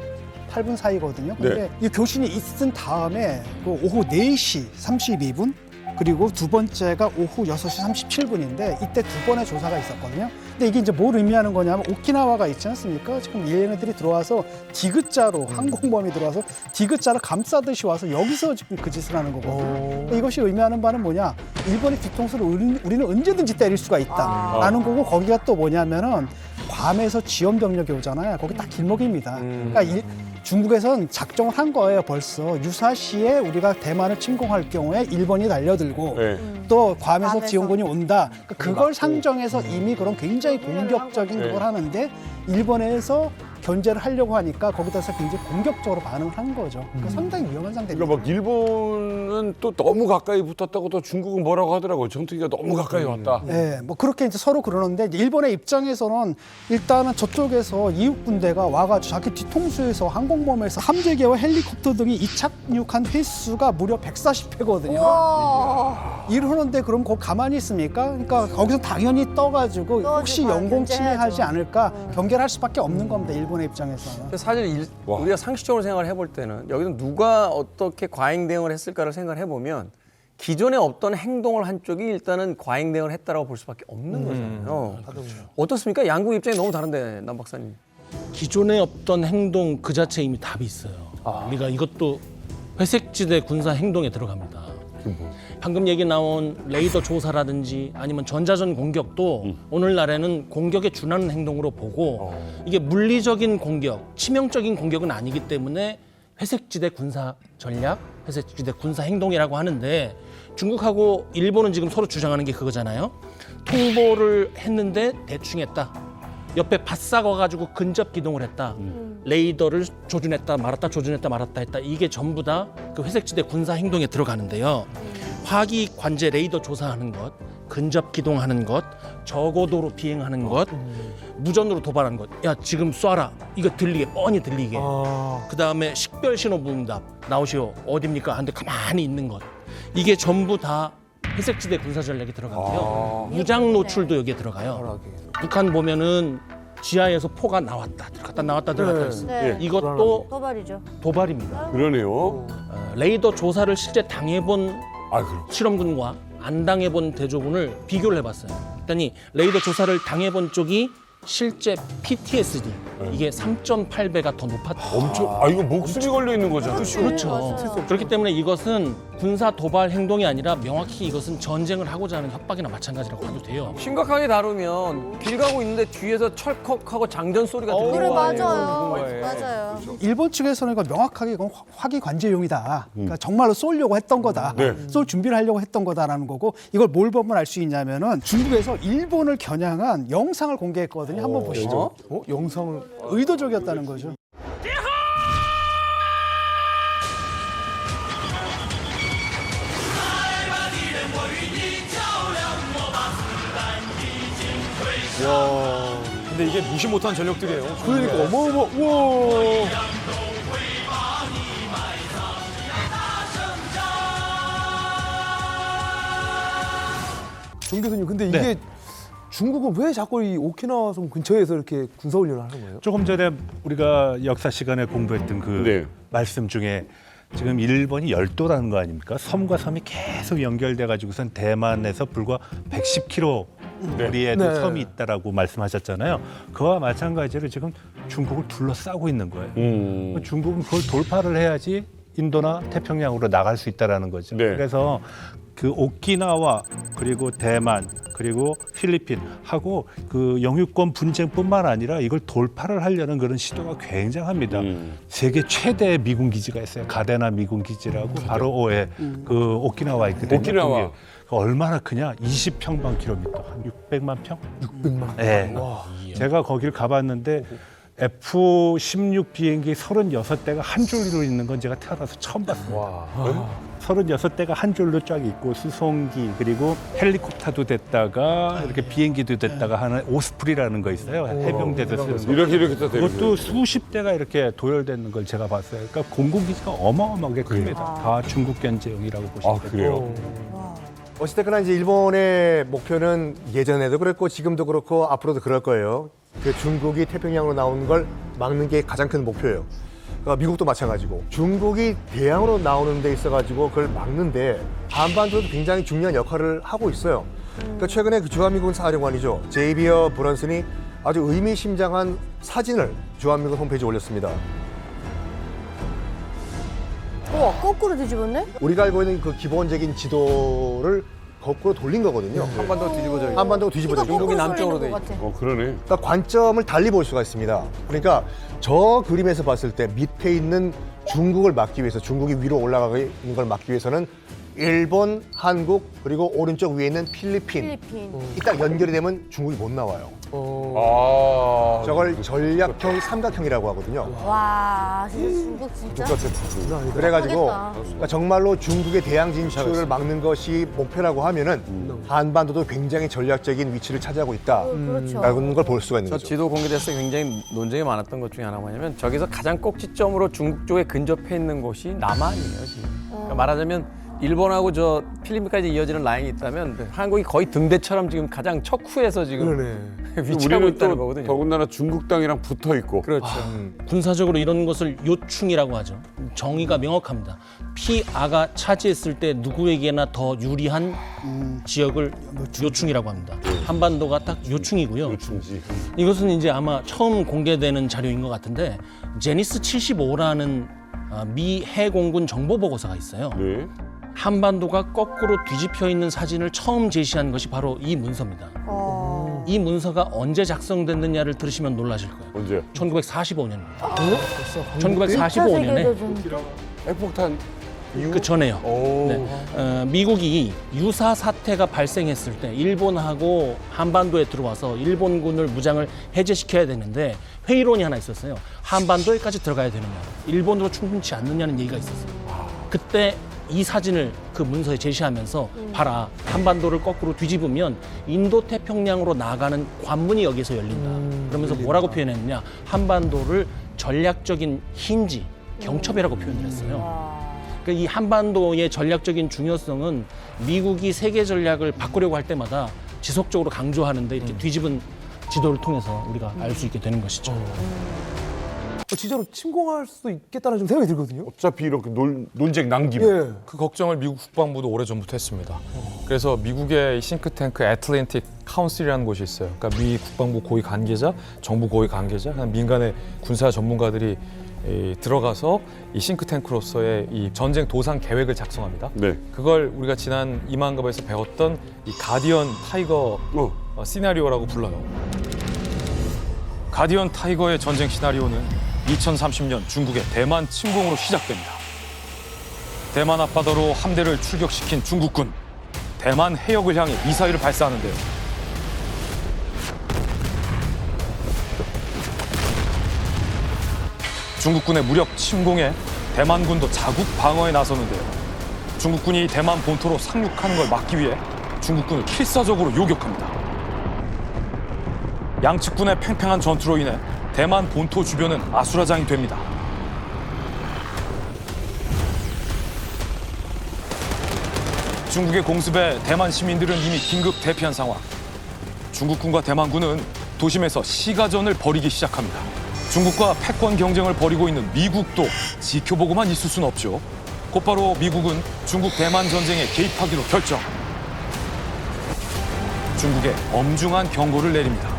28분 사이거든요. 근데 이 교신이 있은 다음에 그 오후 4시 32분 그리고 두 번째가 오후 6시 37분인데 이때 두 번의 조사가 있었거든요. 근데 이게 이제 뭘 의미하는 거냐면 오키나와가 있지 않습니까? 지금 얘네들이 들어와서 디귿자로 항공모함이 들어와서 디귿자를 감싸듯이 와서 여기서 지금 그 짓을 하는 거거든요. 이것이 의미하는 바는 뭐냐? 일본의 뒤통수를 우리는 언제든지 때릴 수가 있다라는 거고 거기가 또 뭐냐면은 괌에서 지원 병력이 오잖아요. 거기 딱 길목입니다. 그러니까 중국에선 작정을 한 거예요. 벌써 유사시에 우리가 대만을 침공할 경우에 일본이 달려들고 또 괌에서 지원군이 온다. 그러니까 그걸 상정해서 이미 그런 굉장히 공격적인 그걸 하는데 일본에서 견제를 하려고 하니까 거기다서 굉장히 공격적으로 반응을 한 거죠. 그러니까 상당히 위험한 상태입니다. 그러니까 막 일본은 또 너무 가까이 붙었다고 또 중국은 뭐라고 하더라고요. 전투기가 너무 가까이 왔다. 네, 뭐 그렇게 이제 서로 그러는데 이제 일본의 입장에서는 일단은 저쪽에서 이웃 군대가 와가지고 자기 뒤통수에서 항공모함에서 함재기와 헬리콥터 등이 이착륙한 횟수가 무려 140회거든요. 이러는데 그럼 거기 가만히 있습니까? 그러니까 거기서 당연히 떠가지고 혹시 영공 침해하지 않을까 경계를 할 수밖에 없는 겁니다. 일본의 입장에서는. 사실 우리가 상식적으로 생각을 해볼 때는 여기서 누가 어떻게 과잉 대응을 했을까를 생각을 해보면 기존에 없던 행동을 한 쪽이 일단은 과잉 대응을 했다라고 볼 수밖에 없는 거잖아요. 어떻습니까? 양국 입장이 너무 다른데 남 박사님. 기존에 없던 행동 그 자체에 이미 답이 있어요. 우리가 이것도 회색지대 군사 행동에 들어갑니다. 방금 얘기 나온 레이더 조사라든지 아니면 전자전 공격도 오늘날에는 공격에 준하는 행동으로 보고 이게 물리적인 공격, 치명적인 공격은 아니기 때문에 회색지대 군사 전략, 회색지대 군사 행동이라고 하는데 중국하고 일본은 지금 서로 주장하는 게 그거잖아요. 통보를 했는데 대충 했다. 옆에 바싹 와가지고 근접 기동을 했다. 레이더를 조준했다 말았다 조준했다 말았다 했다. 이게 전부 다 그 회색지대 군사 행동에 들어가는데요. 화기 관제 레이더 조사하는 것, 근접 기동하는 것, 저고도로 비행하는 것, 무전으로 도발하는 것. 야 지금 쏴라. 이거 들리게 뻔히 들리게. 그다음에 식별 신호 부응답. 나오시오. 어딥니까? 한데 가만히 있는 것. 이게 전부 다 회색지대 군사 전략에 들어가고요. 무장 노출도 여기에 들어가요. 북한 보면은 지하에서 포가 나왔다 들어갔다 나왔다 들어갔다 했어요. 네. 이것도 도발이죠. 도발입니다. 그러네요. 레이더 조사를 실제 당해본 실험군과 안 당해본 대조군을 비교를 해봤어요. 그랬더니 레이더 조사를 당해본 쪽이 실제 PTSD 이게 3.8배가 더 높았다. 엄청 이거 목숨이 걸려 있는 거잖아요. 그렇죠. 그렇기 때문에 이것은 군사 도발 행동이 아니라 명확히 이것은 전쟁을 하고자 하는 협박이나 마찬가지라고 봐도 돼요. 심각하게 다루면 길 가고 있는데 뒤에서 철컥하고 장전 소리가 들리는 그래 거 아니에요? 맞아요. 일본 측에서는 이거 명확하게 이건 화기 관제용이다. 그러니까 정말로 쏘려고 했던 거다. 쏠 준비를 하려고 했던 거다라는 거고 이걸 뭘 보면 알 수 있냐면은 중국에서 일본을 겨냥한 영상을 공개했거든요. 한번 보시죠. 영상을 의도적이었다는 거죠. 와, 근데 이게 무시 못한 전력들이에요. 그러니까 어마어마 우와. 정 교수님, 근데 이게 네. 중국은 왜 자꾸 이 오키나와 섬 근처에서 이렇게 군사훈련을 하는 거예요? 조금 전에 우리가 역사 시간에 공부했던 그 말씀 중에 지금 일본이 열도라는 거 아닙니까? 섬과 섬이 계속 연결돼 가지고선 대만에서 불과 110km 거리에 네. 섬이 있다라고 말씀하셨잖아요. 그와 마찬가지로 지금 중국을 둘러싸고 있는 거예요. 중국은 그걸 돌파를 해야지 인도나 태평양으로 나갈 수 있다라는 거죠. 그래서 그 오키나와 그리고 대만 그리고 필리핀 하고 그 영유권 분쟁뿐만 아니라 이걸 돌파를 하려는 그런 시도가 굉장합니다. 세계 최대의 미군 기지가 있어요. 가데나 미군 기지라고 바로 그 오키나와에 있거든요. 오키나와. 얼마나 크냐? 20평방킬로미터, 한 600만 평? 600만. 네. 제가 거길 가봤는데 F-16 비행기 36대가 한 줄로 있는 건 제가 태어나서 처음 봤어요. 36대가 한 줄로 쫙 있고 수송기 그리고 헬리콥터도 됐다가 이렇게 비행기도 됐다가 하는 오스프리라는 거 있어요. 해병대에서 쓰는 거. 이렇게 다 되는 그것도 수십 대가 이렇게 도열되는 걸 제가 봤어요. 그러니까 공군기지가 어마어마하게 큽니다. 다 중국 견제용이라고 보시면 돼요. 그래요? 어찌됐거나 이제 일본의 목표는 예전에도 그랬고 지금도 그렇고 앞으로도 그럴 거예요. 그 중국이 태평양으로 나오는 걸 막는 게 가장 큰 목표예요. 그러니까 미국도 마찬가지고 중국이 대양으로 나오는 데 있어가지고 그걸 막는데 한반도도 굉장히 중요한 역할을 하고 있어요. 그러니까 최근에 그 주한미군 사령관이죠. 제이비어 브런슨이 아주 의미심장한 사진을 주한미군 홈페이지에 올렸습니다. 우와, 거꾸로 뒤집었네? 우리가 알고 있는 그 기본적인 지도를 거꾸로 돌린 거거든요. 한반도가 뒤집어져 있고. 한반도가 뒤집어져 있고. 중국이 남쪽으로 돼 있고. 그러네. 그러니까 관점을 달리 볼 수가 있습니다. 그러니까 저 그림에서 봤을 때 밑에 있는 중국을 막기 위해서 중국이 위로 올라가고 있는 걸 막기 위해서는 일본, 한국 그리고 오른쪽 위에 있는 필리핀. 이 딱 연결이 되면 중국이 못 나와요. 저걸 전략형 삼각형이라고 하거든요. 와, 중국 진짜. 그래가지고 하겠다. 그러니까 정말로 중국의 대양 진출을 막는 것이 목표라고 하면은 한반도도 굉장히 전략적인 위치를 차지하고 그렇죠. 있다라는 걸 볼 수가 있는 저 거죠. 지도 공개됐을 때 굉장히 논쟁이 많았던 것 중에 하나가 뭐냐면 저기서 가장 꼭지점으로 중국 쪽에 근접해 있는 곳이 남한이에요, 지금. 그러니까 말하자면 일본하고 저 필리핀까지 이어지는 라인이 있다면 한국이 거의 등대처럼 지금 가장 척후에서 지금 위치하고 우리는 있다는 또 거거든요. 더군다나 중국 땅이랑 붙어 있고. 그렇죠. 군사적으로 이런 것을 요충이라고 하죠. 정의가 명확합니다. 피아가 차지했을 때 누구에게나 더 유리한 지역을 요충이라고 합니다. 한반도가 딱 요충이고요. 이것은 이제 아마 처음 공개되는 자료인 것 같은데 제니스 75라는 미 해공군 정보 보고서가 있어요. 한반도가 거꾸로 뒤집혀 있는 사진을 처음 제시한 것이 바로 이 문서입니다. 이 문서가 언제 작성됐느냐를 들으시면 놀라실 거예요. 언제? 1945년입니다. 1945년에 핵폭탄 그 전에요. 네. 미국이 유사 사태가 발생했을 때 일본하고 한반도에 들어와서 일본군을 무장을 해제시켜야 되는데 회의론이 하나 있었어요. 한반도에까지 들어가야 되느냐, 일본으로 충분치 않느냐는 얘기가 있었어요. 그때 이 사진을 그 문서에 제시하면서 봐라, 한반도를 거꾸로 뒤집으면 인도 태평양으로 나가는 관문이 여기서 열린다. 그러면서 뭐라고 표현했느냐, 한반도를 전략적인 힌지, 경첩이라고 표현을 했어요. 그러니까 이 한반도의 전략적인 중요성은 미국이 세계 전략을 바꾸려고 할 때마다 지속적으로 강조하는데 이렇게 뒤집은 지도를 통해서 우리가 알 수 있게 되는 것이죠. 진짜로 침공할 수도 있겠다는 좀 생각이 들거든요. 어차피 이렇게 논쟁 남기면. 그 걱정을 미국 국방부도 오래전부터 했습니다. 그래서 미국의 싱크탱크 애틀랜틱 카운슬이라는 곳이 있어요. 그러니까 미 국방부 고위 관계자, 정부 고위 관계자, 민간의 군사 전문가들이 들어가서 이 싱크탱크로서의 이 전쟁 도상 계획을 작성합니다. 그걸 우리가 지난 이만갑에서 배웠던 이 가디언 타이거 시나리오라고 불러요. 가디언 타이거의 전쟁 시나리오는 2030년 중국의 대만 침공으로 시작됩니다. 대만 앞바다로 함대를 출격시킨 중국군, 대만 해역을 향해 미사일을 발사하는데요. 중국군의 무력 침공에 대만군도 자국 방어에 나서는데요. 중국군이 대만 본토로 상륙하는 걸 막기 위해 중국군을 필사적으로 요격합니다. 양측군의 팽팽한 전투로 인해 대만 본토 주변은 아수라장이 됩니다. 중국의 공습에 대만 시민들은 이미 긴급 대피한 상황. 중국군과 대만군은 도심에서 시가전을 벌이기 시작합니다. 중국과 패권 경쟁을 벌이고 있는 미국도 지켜보고만 있을 수는 없죠. 곧바로 미국은 중국 대만 전쟁에 개입하기로 결정. 중국에 엄중한 경고를 내립니다.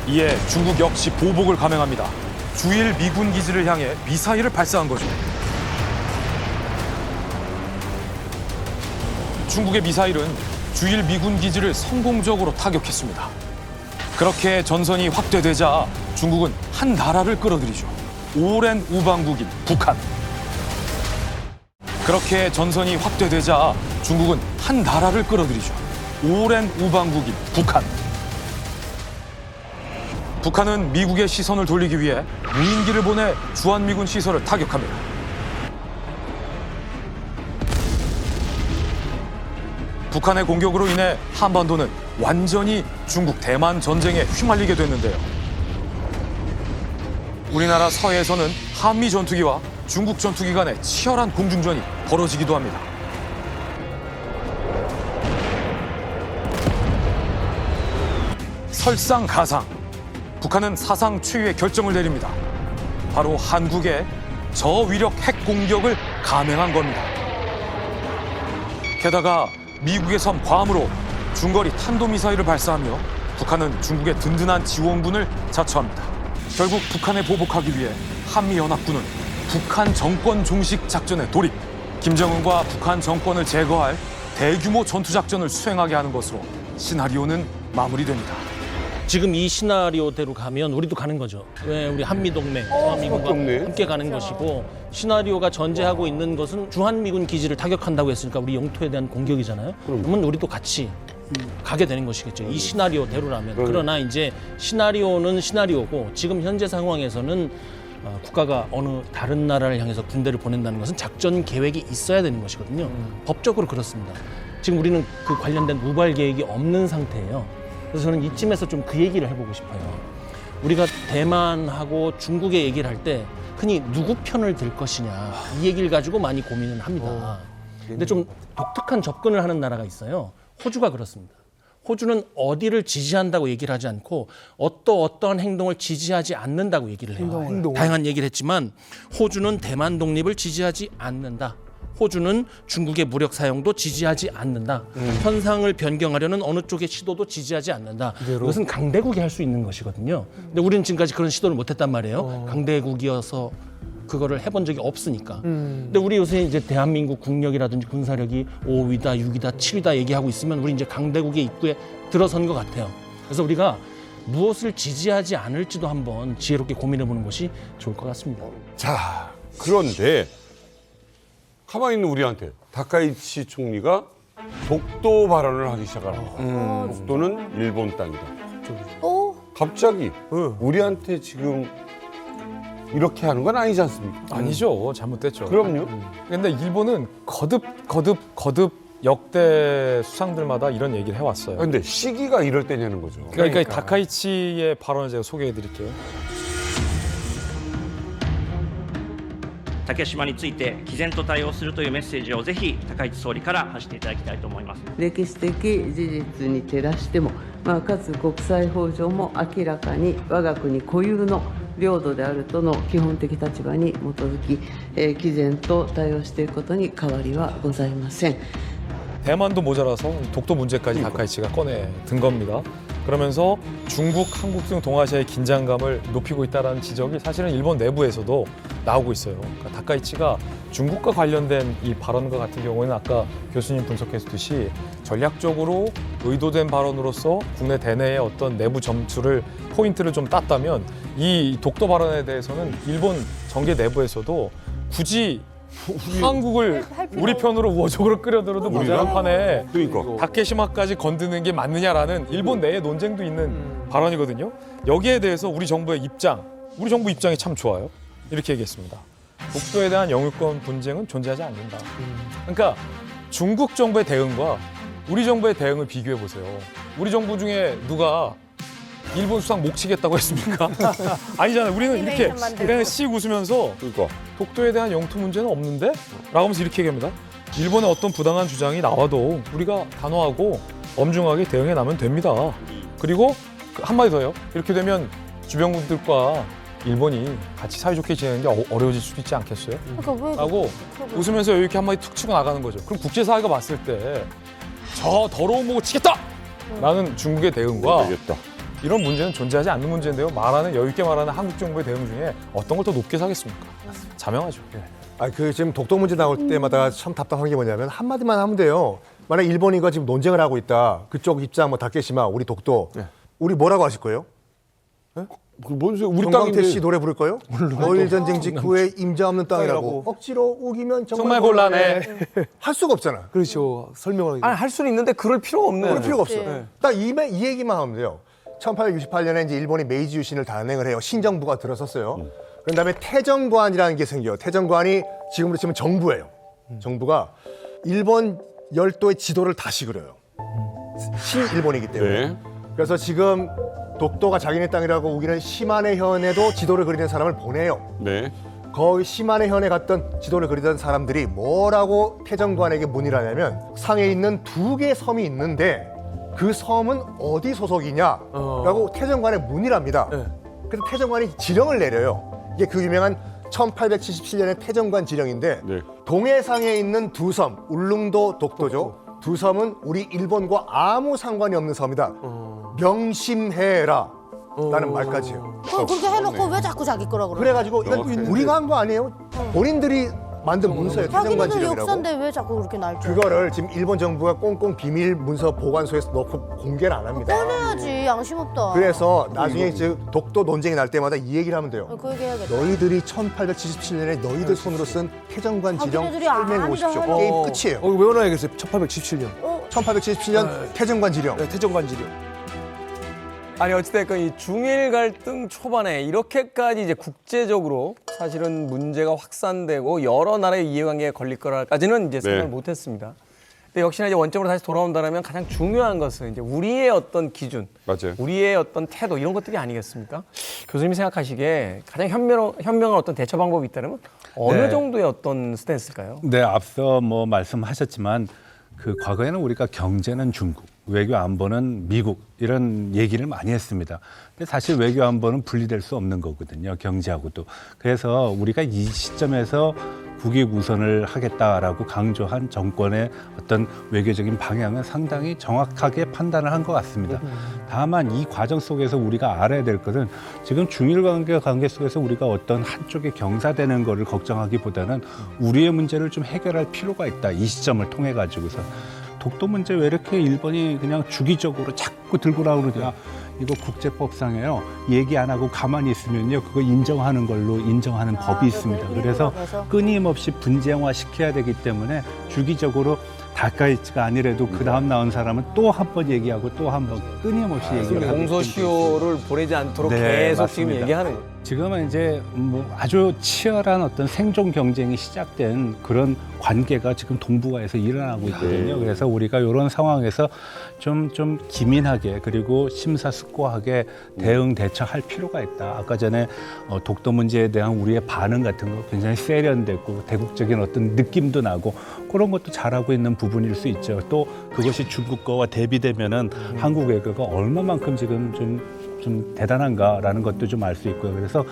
이에 중국 역시 보복을 감행합니다. 주일 미군 기지를 향해 미사일을 발사한 거죠. 중국의 미사일은 주일 미군 기지를 성공적으로 타격했습니다. 그렇게 전선이 확대되자 중국은 한 나라를 끌어들이죠. 오랜 우방국인 북한. 그렇게 전선이 확대되자 중국은 한 나라를 끌어들이죠. 오랜 우방국인 북한. 북한은 미국의 시선을 돌리기 위해 무인기를 보내 주한미군 시설을 타격합니다. 북한의 공격으로 인해 한반도는 완전히 중국 대만 전쟁에 휘말리게 됐는데요. 우리나라 서해에서는 한미 전투기와 중국 전투기 간의 치열한 공중전이 벌어지기도 합니다. 설상가상, 북한은 사상 최후의 결정을 내립니다. 바로 한국의 저위력 핵 공격을 감행한 겁니다. 게다가 미국의 섬 괌으로 중거리 탄도미사일을 발사하며 북한은 중국의 든든한 지원군을 자처합니다. 결국 북한에 보복하기 위해 한미연합군은 북한 정권 종식 작전에 돌입, 김정은과 북한 정권을 제거할 대규모 전투작전을 수행하게 하는 것으로 시나리오는 마무리됩니다. 지금 이 시나리오대로 가면 우리도 가는 거죠. 왜 우리 한미동맹, 주한미군과 함께 가는 것이고, 시나리오가 전제하고 있는 것은 주한미군 기지를 타격한다고 했으니까 우리 영토에 대한 공격이잖아요. 그러면 우리도 같이 가게 되는 것이겠죠. 이 시나리오대로라면. 그러나 이제 시나리오는 시나리오고 지금 현재 상황에서는 국가가 어느 다른 나라를 향해서 군대를 보낸다는 것은 작전 계획이 있어야 되는 것이거든요. 법적으로 그렇습니다. 지금 우리는 그 관련된 우발 계획이 없는 상태예요. 그래서 저는 이쯤에서 좀 그 얘기를 해보고 싶어요. 우리가 대만하고 중국의 얘기를 할 때 흔히 누구 편을 들 것이냐 이 얘기를 가지고 많이 고민을 합니다. 근데 좀 독특한 접근을 하는 나라가 있어요. 호주가 그렇습니다. 호주는 어디를 지지한다고 얘기를 하지 않고 어떠한 행동을 지지하지 않는다고 얘기를 해요. 다양한 얘기를 했지만 호주는 대만 독립을 지지하지 않는다. 호주는 중국의 무력 사용도 지지하지 않는다. 현상을 변경하려는 어느 쪽의 시도도 지지하지 않는다. 이것은 강대국이 할 수 있는 것이거든요. 근데 우리는 지금까지 그런 시도를 못했단 말이에요. 강대국이어서 그거를 해본 적이 없으니까. 근데 우리 요새 이제 대한민국 국력이라든지 군사력이 5위다, 6위다, 7위다 얘기하고 있으면 우리 이제 강대국의 입구에 들어선 것 같아요. 그래서 우리가 무엇을 지지하지 않을지도 한번 지혜롭게 고민해보는 것이 좋을 것 같습니다. 자, 그런데 가만히 있는 우리한테 다카이치 총리가 독도 발언을 하기 시작합니다. 독도는 일본 땅이다. 갑자기 우리한테 지금 이렇게 하는 건 아니지 않습니까? 아니죠. 잘못됐죠. 그럼요. 근데 일본은 거듭 역대 수상들마다 이런 얘기를 해왔어요. 근데 시기가 이럴 때냐는 거죠. 그러니까 다카이치의 발언을 제가 소개해드릴게요. 竹島について毅然と対応するというメッセージをぜひ高市総理から発していただきたいと思います。歴史的事実に照らしても、かつ国際法上も明らかに我が国固有の領土であるとの基本的立場に基づき、毅然と対応していくことに変わりはございません。 대만도 모자라서 독도 문제까지 다카이치가 꺼내든 겁니다. 그러면서 중국, 한국 등 동아시아의 긴장감을 높이고 있다는 지적이 사실은 일본 내부에서도 나오고 있어요. 그러니까 다카이치가 중국과 관련된 이 발언과 같은 경우에는 아까 교수님 분석했듯이 전략적으로 의도된 발언으로서 국내 대내의 어떤 내부 점수를 포인트를 좀 땄다면 이 독도 발언에 대해서는 일본 정계 내부에서도 굳이 한국을 우리 편으로 우호적으로 끌어들여도 모자란 판에 다케시마까지 건드는 게 맞느냐라는 일본 내의 논쟁도 있는 발언이거든요. 여기에 대해서 우리 정부 입장이 참 좋아요. 이렇게 얘기했습니다. 독도에 대한 영유권 분쟁은 존재하지 않는다. 그러니까 중국 정부의 대응과 우리 정부의 대응을 비교해 보세요. 우리 정부 중에 누가 일본 수상 목 치겠다고 했습니까? 아니잖아요. 우리는 이렇게 애니메이션 만들고. 그냥 씩 웃으면서 독도에 대한 영토 문제는 없는데? 라고 하면서 이렇게 얘기합니다. 일본의 어떤 부당한 주장이 나와도 우리가 단호하고 엄중하게 대응해 나면 됩니다. 그리고 한마디 더요. 이렇게 되면 주변국들과 일본이 같이 사이좋게 지내는 게 어려워질 수도 있지 않겠어요? 그러니까 왜? 라고 웃으면서 이렇게 한마디 툭 치고 나가는 거죠. 그럼 국제사회가 봤을 때 저 더러운 목을 치겠다! 라는 중국의 대응과 이런 문제는 존재하지 않는 문제인데요. 여유 있게 말하는 한국 정부의 대응 중에 어떤 걸 더 높게 사겠습니까? 자명하죠. 지금 독도 문제 나올 때마다 참 답답한 게 뭐냐면 한마디만 하면 돼요. 만약 일본인과 지금 논쟁을 하고 있다. 그쪽 입장 다케시마 우리 독도. 우리 뭐라고 하실 거예요? 뭔 소리? 우리 정광태 땅인데. 씨 노래 부를 거예요? 노일 전쟁 직후에 임자 없는 땅이라고. 억지로 우기면 정말 곤란해. 할 수가 없잖아. 그렇죠. 설명을. 아니, 할 수는 있는데 그럴 필요가 없네요. 그럴 필요가 없어. 딱 이 얘기만 하면 돼요. 1868년에 이제 일본이 메이지 유신을 단행을 해요. 신정부가 들어섰어요. 그런 다음에 태정관이라는 게 생겨요. 태정관이 지금으로 치면 정부예요. 정부가 일본 열도의 지도를 다시 그려요. 신일본이기 때문에. 네. 그래서 지금 독도가 자기네 땅이라고 우기는 시마네 현에도 지도를 그리는 사람을 보내요. 네. 거기 시마네 현에 갔던 지도를 그리던 사람들이 뭐라고 태정관에게 문의를 하냐면 상해 있는 2개의 섬이 있는데 그 섬은 어디 소속이냐라고 태정관에 문의를 합니다. 그래서 태정관이 지령을 내려요. 이게 그 유명한 1877년의 태정관 지령인데 동해상에 있는 2섬, 울릉도, 독도죠. 2섬은 우리 일본과 아무 상관이 없는 섬이다. 명심해라 라는 말까지 해요. 그렇게 해놓고 왜 자꾸 자기 거라 그래? 그래가지고 이건 우리가 한 거 아니에요? 본인들이 만든 문서예요. 태정관 자기네들 지령이라고. 역사인데 왜 자꾸 그렇게 날죠? 그거를 지금 일본 정부가 꽁꽁 비밀 문서 보관소에서 넣고 공개를 안 합니다. 꺼내야지. 양심 없다. 그래서 나중에 이제 독도 논쟁이 날 때마다 이 얘기를 하면 돼요. 그 얘기 해야겠다. 너희들이 1877년에 너희들 손으로 쓴 태정관 지령 자기네들이 설명해 아니다 보십시오. 하면. 게임 끝이에요. 외워놔야겠어요. 1877년. 1877년 태정관 지령. 태정관 지령. 아니 어찌됐건 이 중일 갈등 초반에 이렇게까지 이제 국제적으로 사실은 문제가 확산되고 여러 나라의 이해관계에 걸릴 거라까지는 이제 생각을 못했습니다. 근데 역시나 이제 원점으로 다시 돌아온다면 가장 중요한 것은 이제 우리의 어떤 기준, 우리의 어떤 태도 이런 것들이 아니겠습니까? 교수님이 생각하시기에 가장 현명한 어떤 대처 방법이 있다면 어느 정도의 어떤 스탠스일까요? 네, 앞서 뭐 말씀하셨지만 그 과거에는 우리가 경제는 중국, 외교 안보는 미국 이런 얘기를 많이 했습니다. 근데 사실 외교 안보는 분리될 수 없는 거거든요. 경제하고도. 그래서 우리가 이 시점에서 국익 우선을 하겠다라고 강조한 정권의 어떤 외교적인 방향은 상당히 정확하게 판단을 한 것 같습니다. 다만 이 과정 속에서 우리가 알아야 될 것은 지금 중일 관계 속에서 우리가 어떤 한쪽에 경사되는 거를 걱정하기보다는 우리의 문제를 좀 해결할 필요가 있다. 이 시점을 통해 가지고서. 독도 문제 왜 이렇게 일본이 그냥 주기적으로 자꾸 들고 나오느냐. 이거 국제법상에요. 얘기 안 하고 가만히 있으면요. 그거 인정하는 걸로 인정하는 법이 있습니다. 그래서 끊임없이 분쟁화 시켜야 되기 때문에 주기적으로 다카이치가 아니라도 그 다음 나온 사람은 또 한 번 얘기하고 또 한 번 끊임없이 얘기를 하고 공소시효를 보내지 않도록 계속 지금 얘기하는 거예요. 지금은 이제 뭐 아주 치열한 어떤 생존 경쟁이 시작된 그런 관계가 지금 동북아에서 일어나고 있거든요. 그래서 우리가 이런 상황에서 좀 기민하게 그리고 심사숙고하게 대응 대처할 필요가 있다. 아까 전에 독도 문제에 대한 우리의 반응 같은 거 굉장히 세련됐고 대국적인 어떤 느낌도 나고 그런 것도 잘하고 있는 부분일 수 있죠. 또 그것이 중국 거와 대비되면은 한국 외교가 얼마만큼 지금 좀 대단한가라는 것도 좀 알 수 있고요. 그래서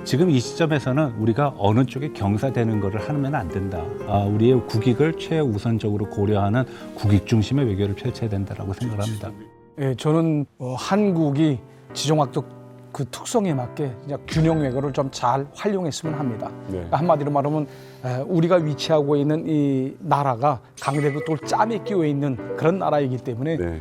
지금 이 시점에서는 우리가 어느 쪽에 경사되는 거를 하면 안 된다. 우리의 국익을 최우선적으로 고려하는 국익 중심의 외교를 펼쳐야 된다라고 생각합니다. 예, 저는 한국이 지정학적 그 특성에 맞게 그냥 균형 외교를 좀 잘 활용했으면 합니다. 그러니까 한마디로 말하면 우리가 위치하고 있는 이 나라가 강대국들 짬에 끼어 있는 그런 나라이기 때문에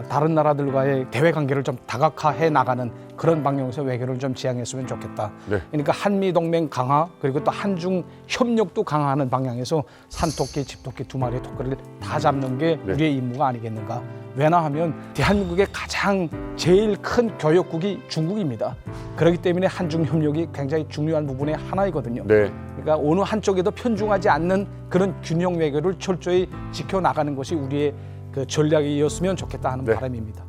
다른 나라들과의 대외 관계를 좀 다각화해 나가는 그런 방향에서 외교를 좀 지향했으면 좋겠다. 그러니까 한미 동맹 강화 그리고 또 한중 협력도 강화하는 방향에서 산토끼, 집토끼 두 마리의 토끼를 다 잡는 게 우리의 임무가 아니겠는가. 왜냐하면 대한민국의 가장 제일 큰 교역국이 중국입니다. 그렇기 때문에 한중 협력이 굉장히 중요한 부분의 하나이거든요. 그러니까 어느 한쪽에도 편중하지 않는 그런 균형 외교를 철저히 지켜나가는 것이 우리의 그 전략이었으면 좋겠다 하는 바람입니다.